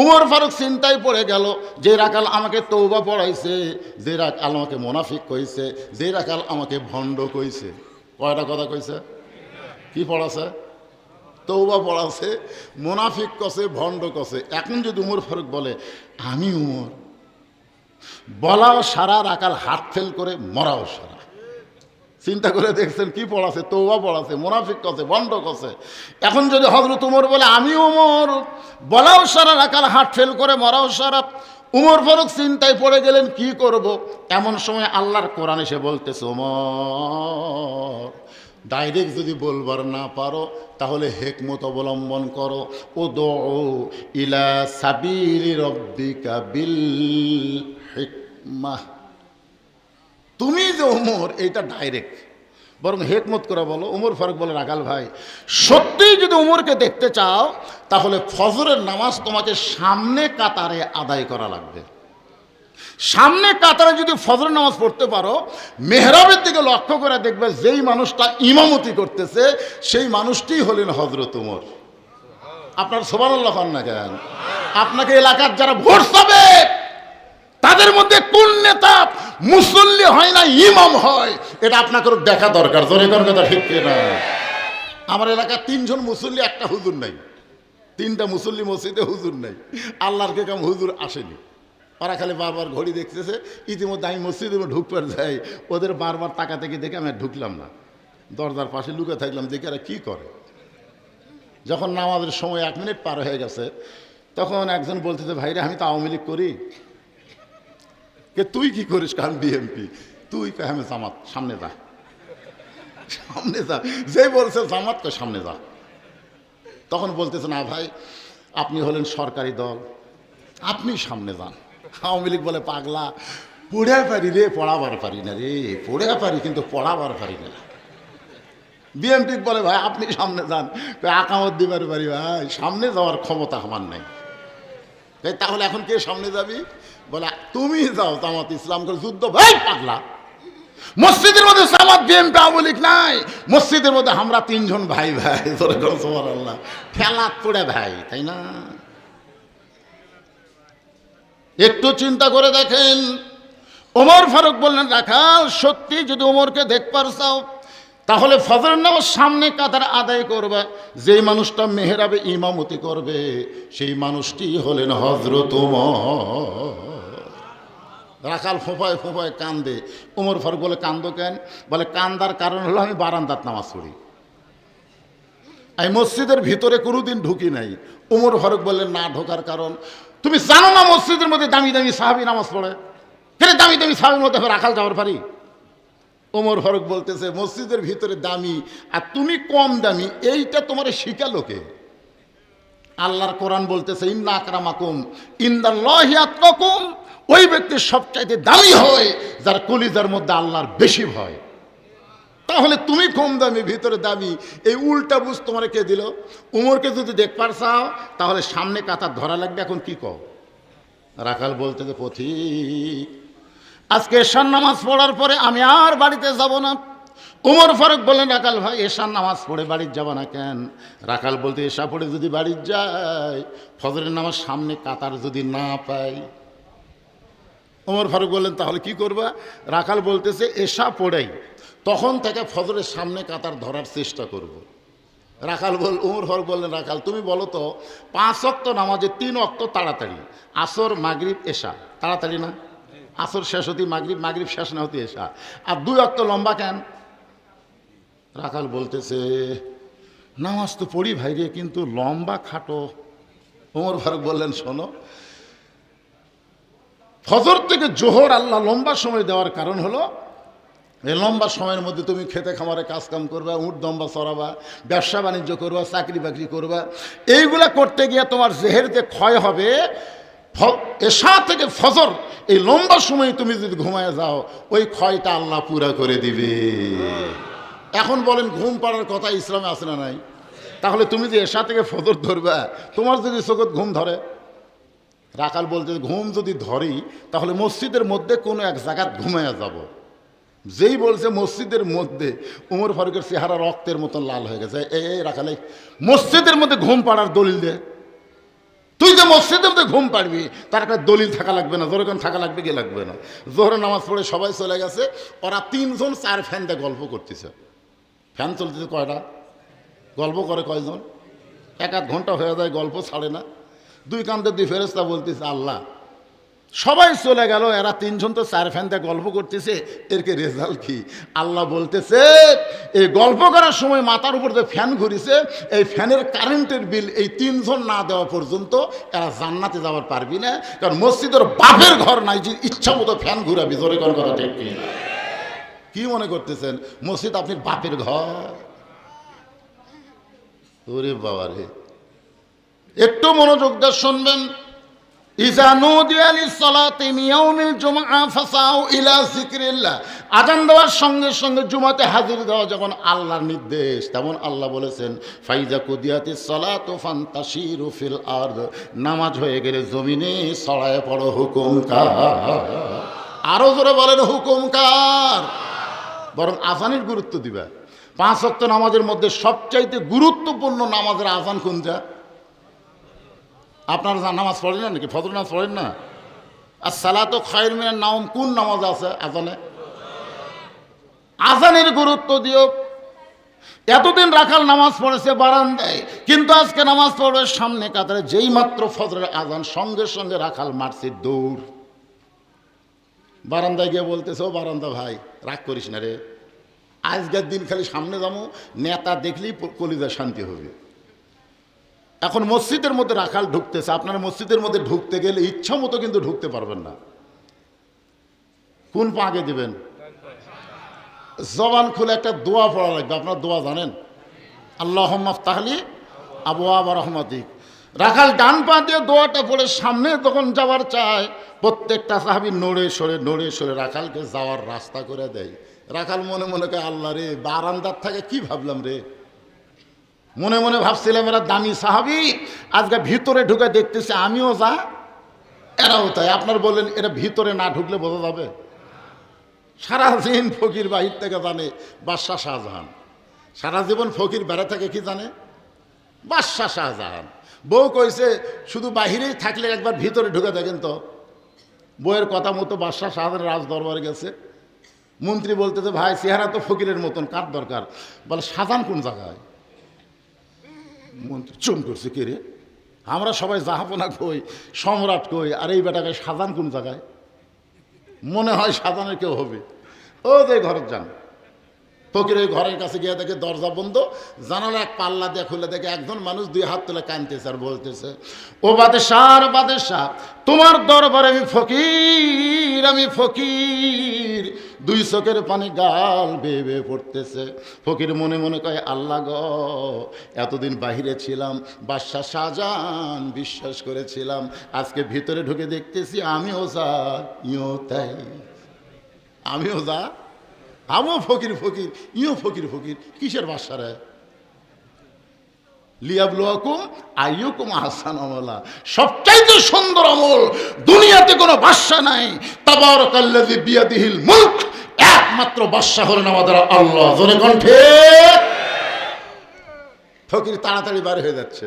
Speaker 1: উমর ফারুক চিন্তায় পড়ে গেল, যে রাখাল আমাকে তওবা পড়াইছে, যে রাখাল আমাকে মুনাফিক কইছে, যে রাখাল আমাকে ভণ্ড কইছে। কয়টা কথা কইছে? কি পড়াছে? তওবা পড়াছে, মুনাফিক কছে, ভণ্ড কছে। এখন যদি উমর ফারুক বলে আমি উমর, বলাও সারা, রাখাল হাত ফেল করে মরাও সারা। চিন্তা করে দেখছেন কি পড়াছে? তওবা পড়াছে, মুনাফিক কছে, ভণ্ড কছে। এখন যদি হযরত উমর বলে আমি উমর, বলাও সারা, রাখাল হাত ফেল করে মরাও সারা, উমর ফারুক চিন্তায় পড়ে গেলেন কি করব। এমন সময় আল্লাহর কোরআন এসে বলতেছে, ওমর ডাইরেক্ট যদি বলবার না পারো তাহলে হিকমত অবলম্বন করো। উদউ ইলা সাবিলি রাব্বিকা বিল হিকমাহ। তুমি যে ওমর, এইটা ডাইরেক্ট, বরং হিকমত করে বলো। উমর ফারুক বলে, রাখাল ভাই সত্যিই যদি উমরকে দেখতে চাও তাহলে ফজরের নামাজ তোমাকে সামনে কাতারে আদায় করা লাগবে। সামনে কাতারে যদি ফজরের নামাজ পড়তে পারো, মেহরাবের দিকে লক্ষ্য করে দেখবে যেই মানুষটা ইমামতি করতেছে সেই মানুষটিই হলেন হযরত উমর। আপনার সুবহানাল্লাহ কন না কেন? আপনাকে এলাকার যারা ভোট পাবে তাদের মধ্যে কোন নেতা মুসল্লি হয় না ইমাম হয়, এটা আপনাকে দেখা দরকার। জোরে কোন কথা ঠিক না? আমার এলাকার 3 জন মুসল্লি, একটা হুজুর নাই। 3টা মুসল্লি মসজিদে, হুজুর নাই। আল্লাহর কে কাম হুজুর আসেনি। ওরা খালি বারবার ঘড়ি দেখতেছে। ইতিমধ্যে আমি মসজিদে ঢুকবার যাই, ওদের বারবার তাকাতাকি দেখে আমি ঢুকলাম না, দরজার পাশে লুকে থাকলাম, দেখে এরা কী করে। যখন নামাজের সময় 1 মিনিট পার হয়ে গেছে, তখন একজন বলতেছে, ভাইরে আমি তো আওয়ামী লীগ করি। কে তুই কি করিস? কারণ বিএমপি। তুই কে? আমি জামাত। সামনে যা, সামনে যা। যে বলছে জামাত, কে সামনে যা। তখন বলতেছে, না ভাই আপনি হলেন সরকারি দল, আপনি সামনে যান। আওয়ামী লীগ বলে, পাগলা পড়ে পারি রে, পড়াবার পারি না রে, পড়ে পারি কিন্তু পড়াবার পারি না। বিএমপি বলে ভাই আপনি সামনে যান, আকামত দিবার পারি ভাই, সামনে যাওয়ার ক্ষমতা আমার নাই। তাহলে এখন কে সামনে যাবি? বলে তুমি যাও, জামাত ইসলাম করে যুদ্ধ। ভাই পাগলা, মসজিদের মধ্যে জামাত বিএমপি আওয়ামী লীগ নাই, মসজিদের মধ্যে আমরা তিনজন ভাই ভাই, সুবহানাল্লাহ, খেলাত পড়ে ভাই, তাই না? একটু চিন্তা করে দেখেন, ওমর ফারুক বললেন রাখাল সত্যি যদি ওমরকে দেখবার চাও তাহলে ফজরের নামাজ সামনে কাতার আদায় করবে, যেই মানুষটা মেহরাবে ইমামতি করবে সেই মানুষটি হলেন হযরত ওমর। রাখাল ফোঁপায় ফোঁপায় কান্দে। ওমর ফারুক বলে কান্দো কেন? বলে কান্দার কারণ হলো আমি বারান্দাত নামাজ পড়ি, আমি মসজিদের ভিতরে কোনোদিন ঢুকি নাই। ওমর ফারুক বললেন না ঢোকার কারণ, তুমি জানো না মসজিদের মধ্যে দামি দামি সাহাবী নামাজ পড়ে, কেন দামি দামি সাহাবীর মধ্যে রাখাল যাওয়ার পারি? ওমর ফারুক বলতেছে মসজিদের ভিতরে দামি আর তুমি কম দামি, এইটা তোমার শিখালো কে? আল্লাহর কোরআন বলতেছে ইন্না আকরামাকুম ইনদাল্লাহি আতকাকুম, ওই ব্যক্তির সবচাইতে দামি হয় যার কলিজার মধ্যে আল্লাহর বেশি ভয়। তাহলে তুমি কম দামি ভিতরে দামি, এই উল্টা বুঝ তোমার কে দিল? উমরকে যদি দেখবার চাও তাহলে সামনে কাতার ধরা লাগবে। এখন কি কও? রাখাল বলতেছে পথিক আজকে এশার নামাজ পড়ার পরে আমি আর বাড়িতে যাব না। ওমর ফারুক বললেন রাখাল ভাই এশার নামাজ পড়ে বাড়ির যাব না কেন? রাখাল বলতে এশা পড়ে যদি বাড়ির যায় ফজরের নামাজ সামনে কাতার যদি না পাই। ওমর ফারুক বললেন তাহলে কি করবা? রাখাল বলতেছে এশা পড়েই তখন থেকে ফজরের সামনে কাতার ধরার চেষ্টা করব। ওমর ফারুক বললেন রাখাল তুমি বলো তো 5 ওয়াক্ত নামাজে 3 ওয়াক্ত তাড়াতাড়ি, আসর মাগরিব এশা তাড়াতাড়ি না? আসর শেষ হতে মাগরিব, মাগরিব শেষ না হতে এশা, আর 2 ওয়াক্ত লম্বা কেন? রাখাল বলতেছে নামাজ তো পড়ি ভাই রে, কিন্তু লম্বা খাটো। ওমর ফারুক বললেন শোনো, ফজর থেকে জোহর আল্লাহ লম্বা সময় দেওয়ার কারণ হলো এই লম্বা সময়ের মধ্যে তুমি খেতে খামারে কাজকাম করবা, উট দম্বা চড়াবা, ব্যবসা বাণিজ্য করবা, চাকরি বাকরি করবা, এইগুলা করতে গিয়ে তোমার জেহেরতে ক্ষয় হবে। এশা থেকে ফজর এই লম্বা সময়ে তুমি যদি ঘুমায় যাও ওই ক্ষয়টা আল্লাহ পুরা করে দিবে। এখন বলেন ঘুম পাড়ার কথা ইসলামে আছে না নাই? তাহলে তুমি যে এশা থেকে ফজর ধরবা, তোমার যদি চোখত ঘুম ধরে, রাখাল বলতে ঘুম যদি ধরি তাহলে মসজিদের মধ্যে কোনো এক জায়গায় ঘুমাইয়া যাব। যেই বলছে মসজিদের মধ্যে, উমর ফারুকের চেহারা রক্তের মতন লাল হয়ে গেছে। এই রাখালে মসজিদের মধ্যে ঘুম পাড়ার দলিল দে, তুই যে মসজিদের মধ্যে ঘুম পাড়বি তার একটা দলিল থাকা লাগবে না? জোরে কোন থাকা লাগবে কি লাগবে না? জোহরের নামাজ পড়ে সবাই চলে গেছে, ওরা 3 জন 4 ফ্যান দিয়ে গল্প করতেছে। ফ্যান চলতেছে কয়টা? গল্প করে কয়জন? 1-1 ঘন্টা হয়ে যায় গল্প ছাড়ে না। 2 কান্দে 2 ফেরেশতা বলতেছে আল্লাহ সবাই চলে গেল, এরা 3 জন তো 4 ফ্যান দিয়ে গল্প করতেছে, এরকে রেজাল্ট কি? আল্লাহ বলতেছে এই গল্প করার সময় মাথার উপর যে ফ্যান ঘুরিছে এই ফ্যানের কারেন্টের বিল এই 3 জন না দেওয়া পর্যন্ত এরা জান্নাতে যাওয়ার পারবি না, কারণ মসজিদের বাপের ঘর নাই যে ইচ্ছা মতো ফ্যান ঘুরাবি। জোরে কোন কথা ঠিক কি? কি মনে করতেছেন মসজিদ আপনি বাপের ঘর? ওরে বাবা রে, একটু মনোযোগ দিয়ে শুনবেন। আজান দেওয়ার সঙ্গে সঙ্গে জুমাতে হাজির দেওয়া যখন আল্লাহর নির্দেশ, তেমন আল্লাহ বলেছেন ফাইজা কুদিয়াতিস সালাতু ফান্তাশিরু ফিল আরদ, নামাজ হয়ে গেলে জমিনে ছড়ায় পড়ো। হুকুম কার? আরো জোরে বলেন হুকুম কার? বরং আজানের গুরুত্ব দিবা। 5 ওয়াক্ত নামাজের মধ্যে সবচাইতে গুরুত্বপূর্ণ নামাজের আজান কোনটা? আপনারা নামাজ পড়েন না নাকি? ফজর নামাজ পড়েন না? আর সালাতু খায়রুম মিনান নাওম কোন নামাজ আছে আজানে? আজানের গুরুত্ব দিও। এতদিন রাখাল নামাজ পড়েছে বারান্দায়, কিন্তু আজকে নামাজ পড়বে সামনে কাতারে। যেই মাত্র ফজরের আজান সঙ্গে সঙ্গে রাখাল মারছে দৌড়। বারান্দায় গিয়ে বলতেছে ও বারান্দা ভাই রাগ করিস না রে, আজকের দিন খালি সামনে যাবো, নেতা দেখলেই কলিজা শান্তি হবে। এখন মসজিদের মধ্যে রাখাল ঢুকতেছে, আপনারা মসজিদের মধ্যে ঢুকতে গেলে ইচ্ছা মতো কিন্তু ঢুকতে পারবেন না। কোন পা আগে দিবেন? জবান খুলে একটা দোয়া পড়া লাগবে। আপনারা দোয়া জানেন? আল্লাহুম্মা ফতাহলি আবওয়াব রাহমাতিক। রাখাল ডান পা দিয়ে দোয়াটা পড়ে সামনে তখন যাওয়ার চায়, প্রত্যেকটা সাহাবী নড়ে সরে রাখালকে যাওয়ার রাস্তা করে দেয়। রাখাল মনে মনে কয়, আল্লাহ রে, বারান্দার থাকে কি ভাবলাম রে, মনে মনে ভাবছিলাম এরা দামি সাহাবী, আজকে ভিতরে ঢুকে দেখতেছে আমিও যা এরাও তাই। আপনার বললেন এরা ভিতরে না ঢুকলে বোঝা যাবে? সারা দিন ফকির বাহির থেকে জানে বাদশাহ শাহজাহান, সারা জীবন ফকির বেড়া থেকে কি জানে? বাদশাহ শাহজাহান। বউ কইছে শুধু বাহিরেই থাকলে একবার ভিতরে ঢুকে দেখেন তো। বউয়ের কথা মতো বাদশাহ শাহজাহান রাজ দরবারে গেছে। মন্ত্রী বলতেছে, ভাই চেহারা তো ফকিরের মতন, কার দরকার? বলে শাহজাহান কোন জায়গায়? মন্ত্রী চুম করছে, কে রে, আমরা সবাই জাহাপনা কই, সম্রাট কই, আর এই বেটাকে শাহজাহান কোন জায়গায়? মনে হয় শাহজাহানের কেউ হবে। ও যে ঘরের যান। ফকির ওই ঘরের কাছে গিয়ে দেখে দরজা বন্ধ, জানালা এক পাল্লা দিয়ে খুলে দেখে একজন মানুষ দুই হাত তুলে কাঁদতেছে আর বলতেছে, ও বাদশাহ, তোমার দরবারে আমি ফকির, দুই চোখের পানি গাল বেয়ে বেয়ে পড়তেছে। ফকির মনে মনে কয়, আল্লাহ গো, এতদিন বাহিরে ছিলাম, বাদশাহ শাহজাহান বিশ্বাস করেছিলাম, আজকে ভিতরে ঢুকে দেখতেছি আমিও যা ইও তাই, আমিও যা আমিও ফকির ইও ফকির, কিসের বাদশা রে? লিয়াবলুয়াকুম আইয়ুকুম আহসানু আমালা, সবচাইতে সুন্দর আমল দুনিয়াতে কোনো বাদশা নাই। তাবারাকাল্লাযী বিয়াদিহিল মুলক, একমাত্র বাদশা হলেন আমাদের আল্লাহ। জোরে কণ্ঠে ফকির তাড়াতাড়ি বার হয়ে যাচ্ছে।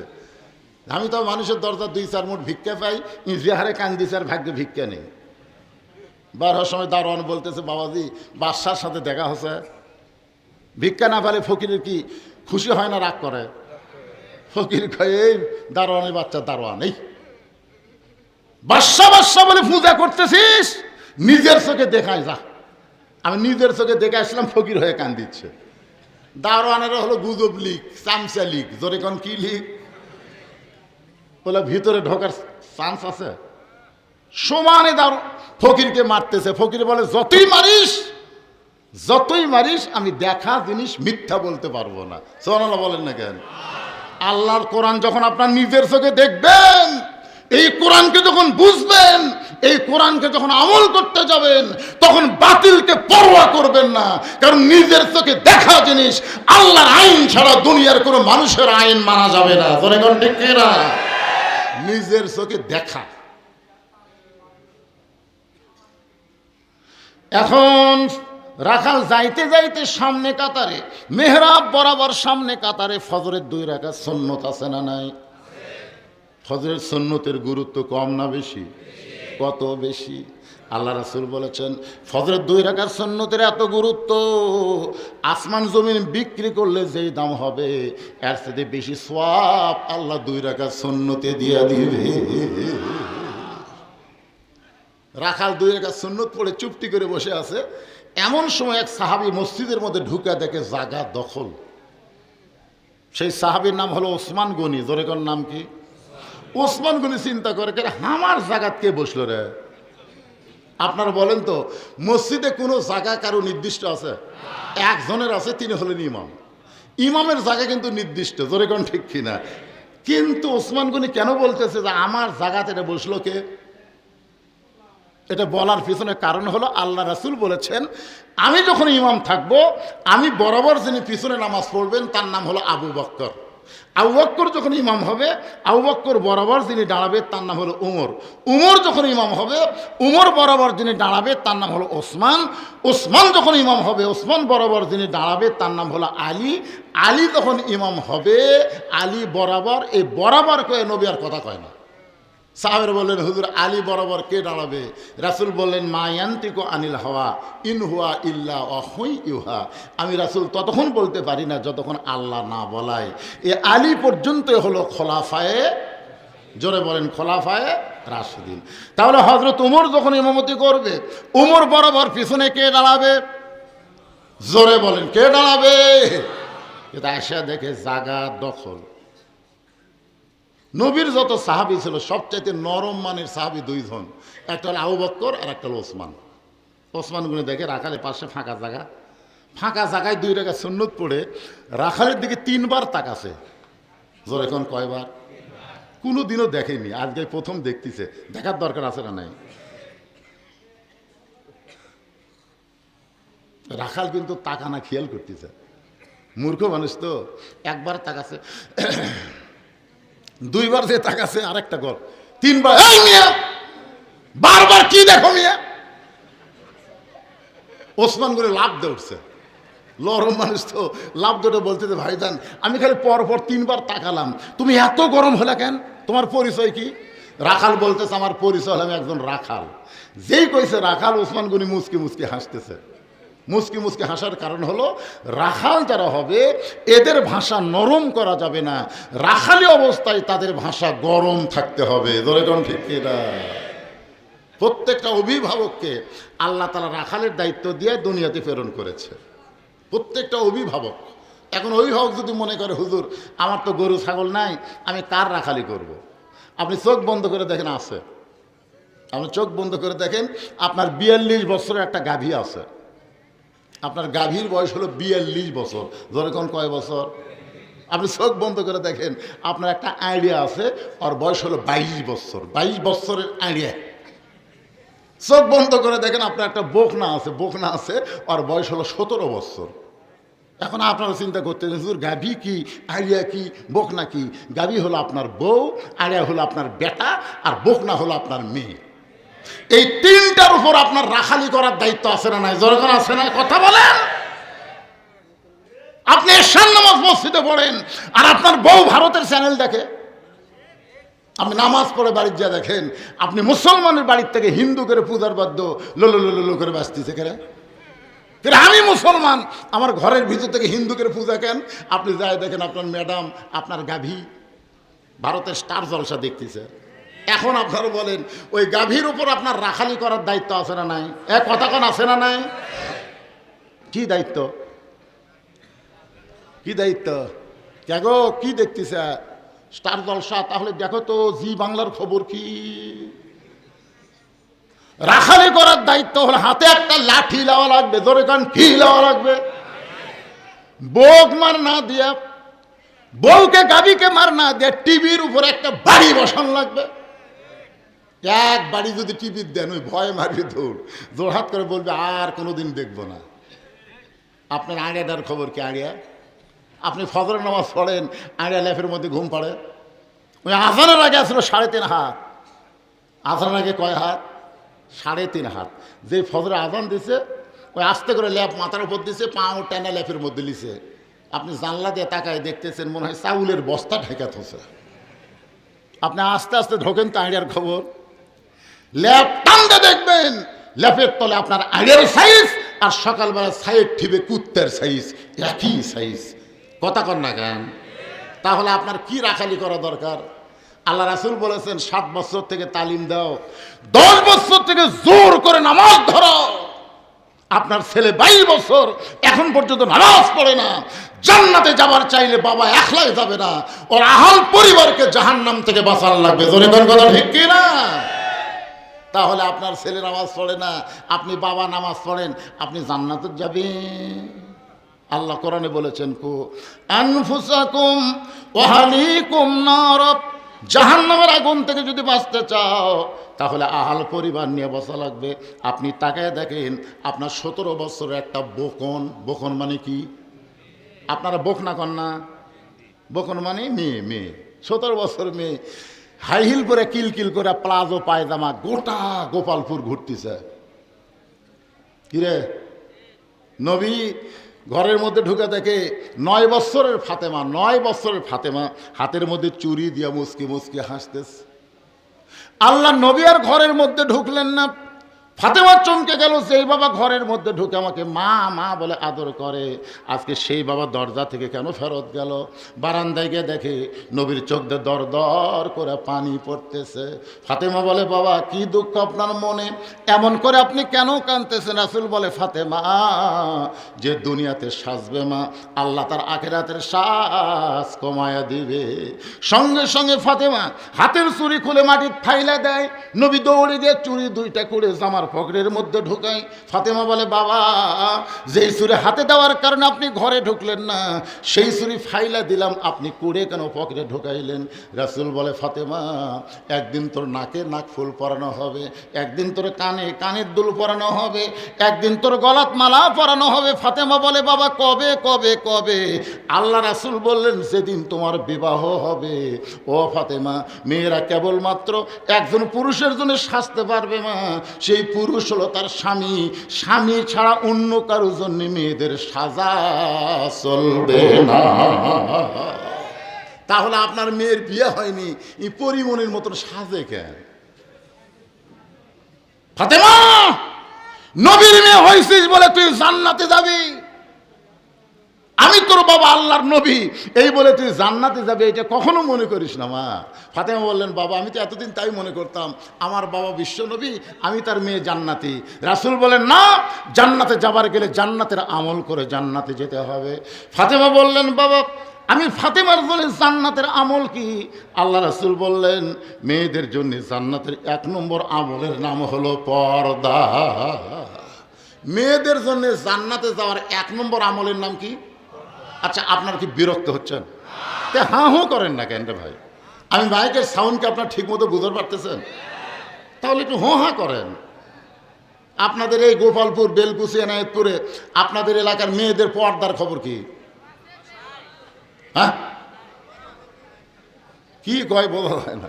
Speaker 1: আমি তো মানুষের দরজা 2-4 মুঠ ভিক্ষা পাই, ইজিহারে কান্দিছে আর ভাগ্যে ভিক্ষা নেই। বার হওয়ার সময় দারোয়ান বলতেছে, বাবাজি বাদশার সাথে দেখা হচ্ছে। ভিক্ষা না পেলে ফকিরের কি খুশি হয় না রাগ করে? ফকির কয়ে, এই দারোয়ানের বাচ্চা দারোয়ান, এই বাদশা বলে পূজা করতেছিস, নিজের চোখে দেখায় যা। আমি নিজের চোখে দেখে আসলাম, ফকির হয়ে কান দিচ্ছে। দারোয়ানের হলো গুজব লিগ, চামচা লিগ। জোরে কোন কি লিগ? বলে ভিতরে ঢোকার চান্স আছে। সমানে ফকিরকে মারতেছে। ফকির বলে, যতই মারিস আমি দেখা জিনিস মিথ্যা বলতে পারবো না। সুবহানাল্লাহ বলেন না কেন? আল্লাহর কোরআন যখন আপনার নিজের চোখে দেখবেন, এই কোরআনকে যখন বুঝবেন, এই কোরআনকে যখন আমল করতে যাবেন, তখন বাতিলকে পরোয়া করবেন না। কারণ নিজের চোখে দেখা জিনিস, আল্লাহর আইন ছাড়া দুনিয়ার কোনো মানুষের আইন মানা যাবে না। জোরে কোন ঠিক না? নিজের চোখে দেখা। এখন রাখাল যাইতে সামনে কাতারে, মেহরাব বরাবর সামনে কাতারে ফজরের 2 রাকাত সুন্নত আছে না নাই? ফজরের সুন্নতের গুরুত্ব কম না বেশি? কত বেশি! আল্লাহ রাসূল বলেছেন, ফজরের 2 রাকাত সুন্নতের এত গুরুত্ব, আসমান জমিন বিক্রি করলে যেই দাম হবে, এর সাথে বেশি সওয়াব আল্লাহ 2 রাকাত সুন্নতে দিয়ে দিবে। রাখাল 2 রাকাত সুন্নত পড়ে চুপটি করে বসে আছে। এমন সময় এক সাহাবী মসজিদের মধ্যে ঢুকে দেখে জায়গা দখল। সেই সাহাবীর নাম হলো ওসমান গনি। জোরে কোন নাম কি? ওসমান গনি চিন্তা করে, আমার জায়গাত কে বসলো রে? আপনারা বলেন তো, মসজিদে কোনো জায়গা কারো নির্দিষ্ট আছে? একজনের আছে, তিনি হলেন ইমাম। ইমামের জায়গা কিন্তু নির্দিষ্ট। জোরে কোন ঠিক কিনা? কিন্তু ওসমান গনি কেন বলতেছে যে আমার জায়গাতে এটা বসলো কে? এটা বলার পিছনে কারণ হলো, আল্লাহ রাসূল বলেছেন, আমি যখন ইমাম থাকব, আমি বরাবর যিনি পিছনে নামাজ পড়বেন তার নাম হলো আবু বকর। আবু বকর যখন ইমাম হবে, আবু বকর বরাবর যিনি দাঁড়াবে তার নাম হলো উমর। উমর যখন ইমাম হবে, উমর বরাবর যিনি দাঁড়াবে তার নাম হলো ওসমান। ওসমান যখন ইমাম হবে, ওসমান বরাবর যিনি দাঁড়াবে তার নাম হলো আলী। আলী যখন ইমাম হবে, আলী বরাবর, এই বরাবর কয়ে নবী আর কথা কয় না। সাহাবেরা বললেন, হুজুর আলী বরাবর কে দাঁড়াবে? রাসূল বললেন, মা ইয়ান্তিকু আনিল হাওয়া ইন হুয়া ইল্লা ওয়াহুই ইউহা। আমি রাসূল ততক্ষণ বলতে পারি না যতক্ষণ আল্লাহ না বলায়। এ আলী পর্যন্ত হলো খোলাফায়ে, জোরে বলেন, খোলাফায়ে রাশিদিন। তাহলে হযরত উমর যখন ইমামতি করবে, উমর বরাবর পিছনে কে দাঁড়াবে? জোরে বলেন, কে দাঁড়াবে? এটা এসে দেখে জায়গা দখল। নবীর যত সাহাবী ছিল সবচাইতে নরম মানের সাহাবী 2 জন, একটা হলো আবু বকর আর একটা হলো ওসমান। ওসমান গুনে দেখে রাখালের পাশে ফাঁকা জায়গায় 2 রাকাত সুন্নত পড়ে রাখালের দিকে 3 বার তাকাছে। জোরে কোন কয়বার? কোনো দিনও দেখেনি, আজকে প্রথম দেখতেছে। দেখার দরকার আছে না নাই? রাখাল কিন্তু তাকানা খেয়াল করতেছে, মূর্খ মানুষ তো। একবার তাকাছে, দুইবার যে তাকাছে, আরেকটা গল, তিনবার, এই মিয়া বারবার কি দেখো মিয়া। ওসমান করে লাভ দিয়ে উঠছে, লরম মানুষ তো, লাভ দুটো বলতে যে ভাইজান আমি খালি পরপর তিনবার তাকালাম, তুমি এত গরম হলে কেন, তোমার পরিচয় কি? রাখাল বলতেছে আমার পরিচয় হলো আমি একজন রাখাল। যেই কইছে রাখাল, ওসমান গনি মুচকি মুচকি হাসতেছে। মুচকি মুচকি হাসার কারণ হলো রাখাল যারা হবে এদের ভাষা নরম করা যাবে না, রাখালি অবস্থায় তাদের ভাষা গরম থাকতে হবে। ধরে কোন ঠিক না? প্রত্যেকটা অভিভাবককে আল্লাহ তাআলা রাখালের দায়িত্ব দিয়ে দুনিয়াতে প্রেরণ করেছে, প্রত্যেকটা অভিভাবক। এখন অভিভাবক যদি মনে করে হুজুর আমার তো গরু ছাগল নাই, আমি কার রাখালি করব। আপনি চোখ বন্ধ করে দেখেন আছে, আপনি চোখ বন্ধ করে দেখেন আপনার 42 বছরের একটা গাভী আছে, আপনার গাভীর বয়স হলো 42 বছর। ধরে কোন কয় বছর? আপনি চোখ বন্ধ করে দেখেন আপনার একটা আইডিয়া আছে, ওর বয়স হলো 22 বছর, 22 বছরের আইডিয়া। চোখ বন্ধ করে দেখেন আপনার একটা বকনা আছে, বকনা আছে, ওর বয়স হলো 17 বছর। এখন আপনারা চিন্তা করতে হুজুর গাভী কি, আইডিয়া কি, বকনা কি? গাভী হলো আপনার বউ, আইডিয়া হলো আপনার বেটা, আর বকনা হলো আপনার মেয়ে। এই তিনটার উপর আপনার রাখালি করার দায়িত্ব আছে না নাই? জোরে আছে না? কথা বলেন। আপনি এশার নামাজ মসজিদে পড়েন আর আপনার বউ ভারতের চ্যানেল দেখে। আপনি নামাজ পড়ে বাড়ির যা দেখেন, আপনি মুসলমানের বাড়ির থেকে হিন্দু করে পূজার বাদ্য লোলো লোলো করে বাঁচতেছে কেন? আমি মুসলমান, আমার ঘরের ভিতর থেকে হিন্দু করে পূজা কেন? আপনি যাই দেখেন আপনার ম্যাডাম, আপনার গাভী ভারতের স্টার জলসা দেখতেছে। এখন আপনারা বলেন ওই গাভীর উপর আপনার রাখালি করার দায়িত্ব আছে না নাই? এক কথা কোন আছে না নাই? কি দায়িত্ব? কি দায়িত্ব? দেখো কি দেখতেছে স্টার জলসা, তাহলে দেখো তো জি বাংলার খবর কি। রাখালি করার দায়িত্ব হলো হাতে একটা লাঠি লওয়া লাগবে। ধরে কান কি লওয়া লাগবে? বোক মার না দিয়া, বউকে গাভীকে মার না দিয়ে টিভির উপরে একটা বাড়ি বসান লাগবে। এক বাড়ি যদি টিভির দেন ওই ভয় মারি দৌড় জোরহাত করে বলবে আর কোনোদিন দেখবো না। আপনার আড়িয়াটার খবর কি? আড়িয়া আপনি ফজরের নামাজ পড়েন, আড়িয়া ল্যাফের মধ্যে ঘুম পড়ে। ওই আজানের আগে আসলো 3.5 হাত, আজানের আগে কয় হাত? 3.5 হাত। যে ফজরে আজান দিছে ওই আস্তে করে ল্যাপ মাথার উপর দিছে, পাও টেনা ল্যাপের মধ্যে লিছে। আপনি জানলা দিয়ে তাকায় দেখতেছেন মনে হয় চাউলের বস্তা ঠেকা থছে। আপনি আস্তে আস্তে ঢোকেন তো আড়িয়ার খবর, ল্যাপ টানতে দেখবেন ল্যাপের তলে আপনার আড়িয়ার সাইজ আর সকালবেলা সাইড ঠিবে কুত্তের সাইজ, একই সাইজ। কথা কন না কেন? তাহলে আপনার কি রাখালি করা দরকার? আল্লাহ রাসূল বলেছেন 7 বছর থেকে তালিম দাও, 10 বছর থেকে জোর করে নামাজ ধরো। আপনার ছেলে 22 বছর এখন পর্যন্ত নামাজ পড়ে না, জান্নাতে যাবার চাইলে বাবা একলাই যাবে না, ওর আহল পরিবারকে জাহান্নাম থেকে বাঁচানো লাগবে। জোরে কোন কথা ঠিক কি না? তাহলে আপনার ছেলে নামাজ পড়ে না, আপনি বাবা নামাজ পড়েন, আপনি জান্নাতে যাবেন। আল্লাহ কোরআনে বলেছেন কু আনফুসাকুম ওয়া আহলিকুম নার, জাহান্নামের আগুন থেকে যদি বাঁচতে চাও তাহলে আহাল পরিবার নিয়ে বসা লাগবে। আপনি তাকায় দেখেন আপনার 17 বছরের একটা বকন, বকন মানে কি? আপনারা বকনা কন্যা, বকন মানে মেয়ে, মেয়ে 17 বছর মেয়ে, হাই হিল করে কিলকিল করে প্লাজো পায়জামা গোটা গোপালপুর ঘুরতেছে। কিরে নবী ঘরের মধ্যে ঢুকে দেখে 9 বছরের ফাতেমা, 9 বছরের ফাতেমা হাতের মধ্যে চুরি দিয়া মুসকি মুসকি হাসতেছে। আল্লাহ নবী আর ঘরের মধ্যে ঢুকলেন না। ফাতেমা চমকে গেল, সেই বাবা ঘরের মধ্যে ঢুকে আমাকে মা মা বলে আদর করে, আজকে সেই বাবা দরজা থেকে কেন ফেরত গেল? বারান্দায় গিয়ে দেখে নবীর চোখ দিয়ে দর দর করে পানি পড়তেছে। ফাতেমা বলে বাবা কি দুঃখ আপনার মনে, এমন করে আপনি কেন কাঁদতেছেন? রাসূল বলে ফাতেমা যে দুনিয়াতে সাজবে মা, আল্লাহ তার আখিরাতের সাজ কমায়া দিবে। সঙ্গে সঙ্গে ফাতেমা হাতের চুরি খুলে মাটির ফাইলা দেয়। নবী দৌড়ে গিয়ে চুরি 2টা করে জামার ফাতেমার পকেটের মধ্যে ঢুকাই। ফাতেমা বলে, বাবা যেই ছুরি হাতে দেওয়ার কারণে আপনি ঘরে ঢুকলেন না, সেই ছুরি ফাইলা দিলাম, আপনি কুড়ে কেন পকেটে ঢুকাইলেন? রাসূল বলে, ফাতেমা একদিন তোর নাকে নাক ফুল পরানো হবে, একদিন তোর কানে কানের দুল পরানো হবে, একদিন তোর গলাত মালা পরানো হবে। ফাতেমা বলে, বাবা কবে কবে কবে? আল্লাহ রাসূল বললেন, যেদিন তোমার বিবাহ হবে। ও ফাতেমা, মেয়েরা কেবলমাত্র একজন পুরুষের জন্য সাজতে পারবে মা, সেই পুরুষ হলো তার স্বামী। স্বামী ছাড়া অন্য কারোর জন্য মেয়েদের সাজা চলবে না। তাহলে আপনার মেয়ের বিয়ে হয়নি, এই পরিমণির মতন সাজে কেন? ফাতেমা, নবীর মেয়ে হয়েছিস বলে তুই জান্নাতে যাবি, আমি তোর বাবা আল্লাহর নবী, এই বলে তুই জান্নাতে যাবে, এটা কখনো মনে করিস না মা। ফাতেমা বললেন, বাবা আমি তো এতদিন তাই মনে করতাম, আমার বাবা বিশ্ব নবী, আমি তার মেয়ে জান্নাতি। রাসূল বলেন, না, জান্নাতে যাবার গেলে জান্নাতের আমল করে জান্নাতে যেতে হবে। ফাতেমা বললেন, বাবা আমি ফাতেমার জন্য জান্নাতের আমল কি? আল্লাহ রাসূল বললেন, মেয়েদের জন্য জান্নাতের 1 নম্বর আমলের নাম হলো পর্দা। মেয়েদের জন্য জান্নাতে যাওয়ার 1 নম্বর আমলের নাম কি? আচ্ছা, আপনার কি বিরক্ত হচ্ছেন? তে হাঁ হুঁ করেন না কেন রে ভাই? আমি মাইকের সাউন্ডকে আপনার ঠিক মতো বুঝতে পারতেছেন? তাহলে একটু হোঁ হাঁ করেন। আপনাদের এই গোপালপুর, বেলকুচি, এনায়েতপুরে আপনাদের এলাকার মেয়েদের পর্দার খবর কি? হ্যাঁ, কি কয় বলা হয় না।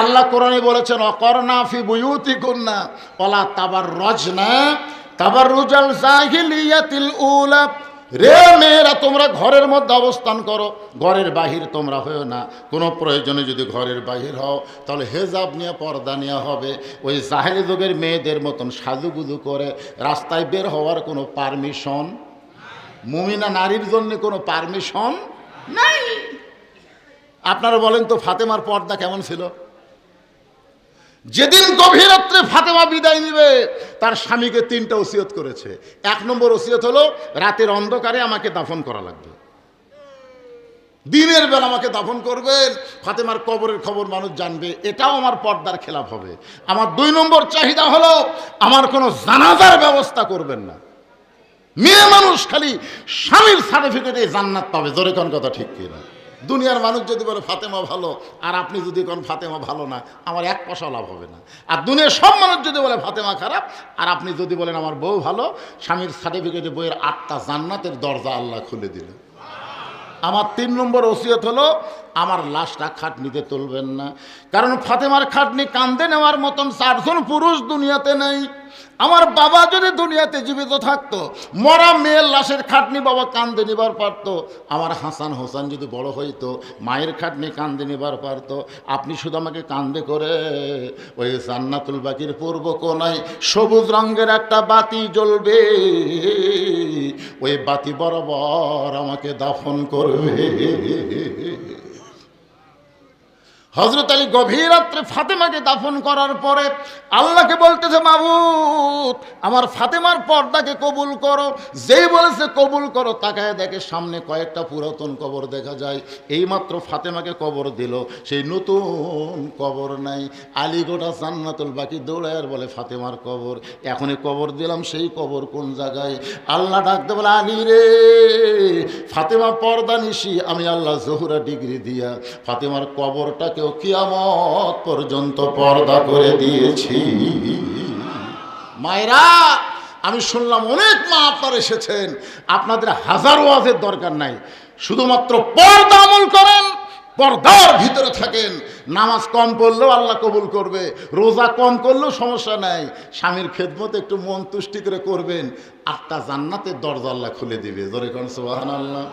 Speaker 1: আল্লাহ কোরআনে বলেছেন, অকরনা ফি বুয়ুতিকুন্না ওয়ালা তাবাররাজনা তাবাররুজাল জাহিলিয়াতিল উলা। রে মেয়েরা, তোমরা ঘরের মধ্যে অবস্থান করো, ঘরের বাহির তোমরা হও না। কোনো প্রয়োজনে যদি ঘরের বাহির হও, তাহলে হেজাব নিয়ে, পর্দা নেওয়া হবে। ওই জাহেলি যুগের মেয়েদের মতন সাজুগুজু করে রাস্তায় বের হওয়ার কোনো পারমিশন, মুমিনা নারীর জন্য কোনো পারমিশন নাই। আপনারা বলেন তো, ফাতেমার পর্দা কেমন ছিল? যেদিন গভীর রাত্রে ফাতেমা বিদায় নিবে, তার স্বামীকে 3টা ওসিয়ত করেছে। 1 নম্বর ওসিয়ত হলো, রাতের অন্ধকারে আমাকে দাফন করা লাগবে, দিনের বেলা আমাকে দাফন করবেন, ফাতেমার কবরের খবর মানুষ জানবে, এটাও আমার পর্দার খেলাফ হবে। আমার 2 নম্বর চাহিদা হলো, আমার কোনো জানাজার ব্যবস্থা করবেন না। মেয়ে মানুষ খালি স্বামীর সার্টিফিকেটে জান্নাত পাবে। জোরে কোন কথা ঠিক কিনা? দুনিয়ার মানুষ যদি বলে ফাতেমা ভালো, আর আপনি যদি কোন ফাতেমা ভালো না, আমার 1 পয়সা লাভ হবে না। আর দুনিয়ার সব মানুষ যদি বলে ফাতেমা খারাপ, আর আপনি যদি বলেন আমার বউ ভালো, স্বামীর সার্টিফিকেটে বইয়ের 8টা জান্নাতের দরজা আল্লাহ খুলে দিল। আমার 3 নম্বর ওসিয়ত হলো, আমার লাশটা খাটনিতে তুলবেন না, কারণ ফাতেমার খাটনি কান্দে নেওয়ার মতন 4 জন পুরুষ দুনিয়াতে নেই। আমার বাবা যদি দুনিয়াতে জীবিত থাকতো, মরা মেয়ের লাশের খাটনি বাবা কান্দে নিবার পারত। আমার হাসান হোসেন যদি বড় হইতো, মায়ের খাটনি কান্দে নিবার পারত। আপনি শুধু আমাকে কান্দে করে ওই জান্নাতুল বাকির পূর্ব কোণায় সবুজ রঙের একটা বাতি জ্বলবে, ওই বাতি বরাবর আমাকে দাফন করবে। হযরত আলী গভীর রাত্রে ফাতেমাকে দাফন করার পরে আল্লাহকে বলতেছে, মাবুদ আমার ফাতেমার পর্দাকে কবুল করো। যেই বলেছে কবুল করো, তাকায় দেখে সামনে কয়েকটা পুরাতন কবর দেখা যায়। এইমাত্র ফাতেমাকে কবর দিল, সেই নতুন কবর নাই। আলী গোটা জান্নাতুল বাকি দৌড়ায় আর বলে, ফাতেমার কবর, এখনই কবর দিলাম, সেই কবর কোন জায়গায়? আল্লাহ ডাকতে বলে, আলী রে, ফাতেমা পর্দা নিশি আমি আল্লাহ জহুরা ডিগ্রি দিয়া ফাতেমার কবরটাকে কিয়ামত পর্যন্ত পর্দা করে দিয়েছি। মায়েরা, আমি শুনলাম অনেক মা আপনারা এসেছেন, আপনাদের হাজার ওয়াজের দরকার নাই, শুধুমাত্র পর্দা আমল করেন, পর্দার ভিতরে থাকেন। নামাজ কম পড়লেও আল্লাহ কবুল করবে, রোজা কম করলেও সমস্যা নাই, স্বামীর খেদমত একটু মন তুষ্টি করে করবেন, 8টা জান্নাতের দরজা আল্লাহ খুলে দিবে। জোরে কোন সুবহানাল্লাহ।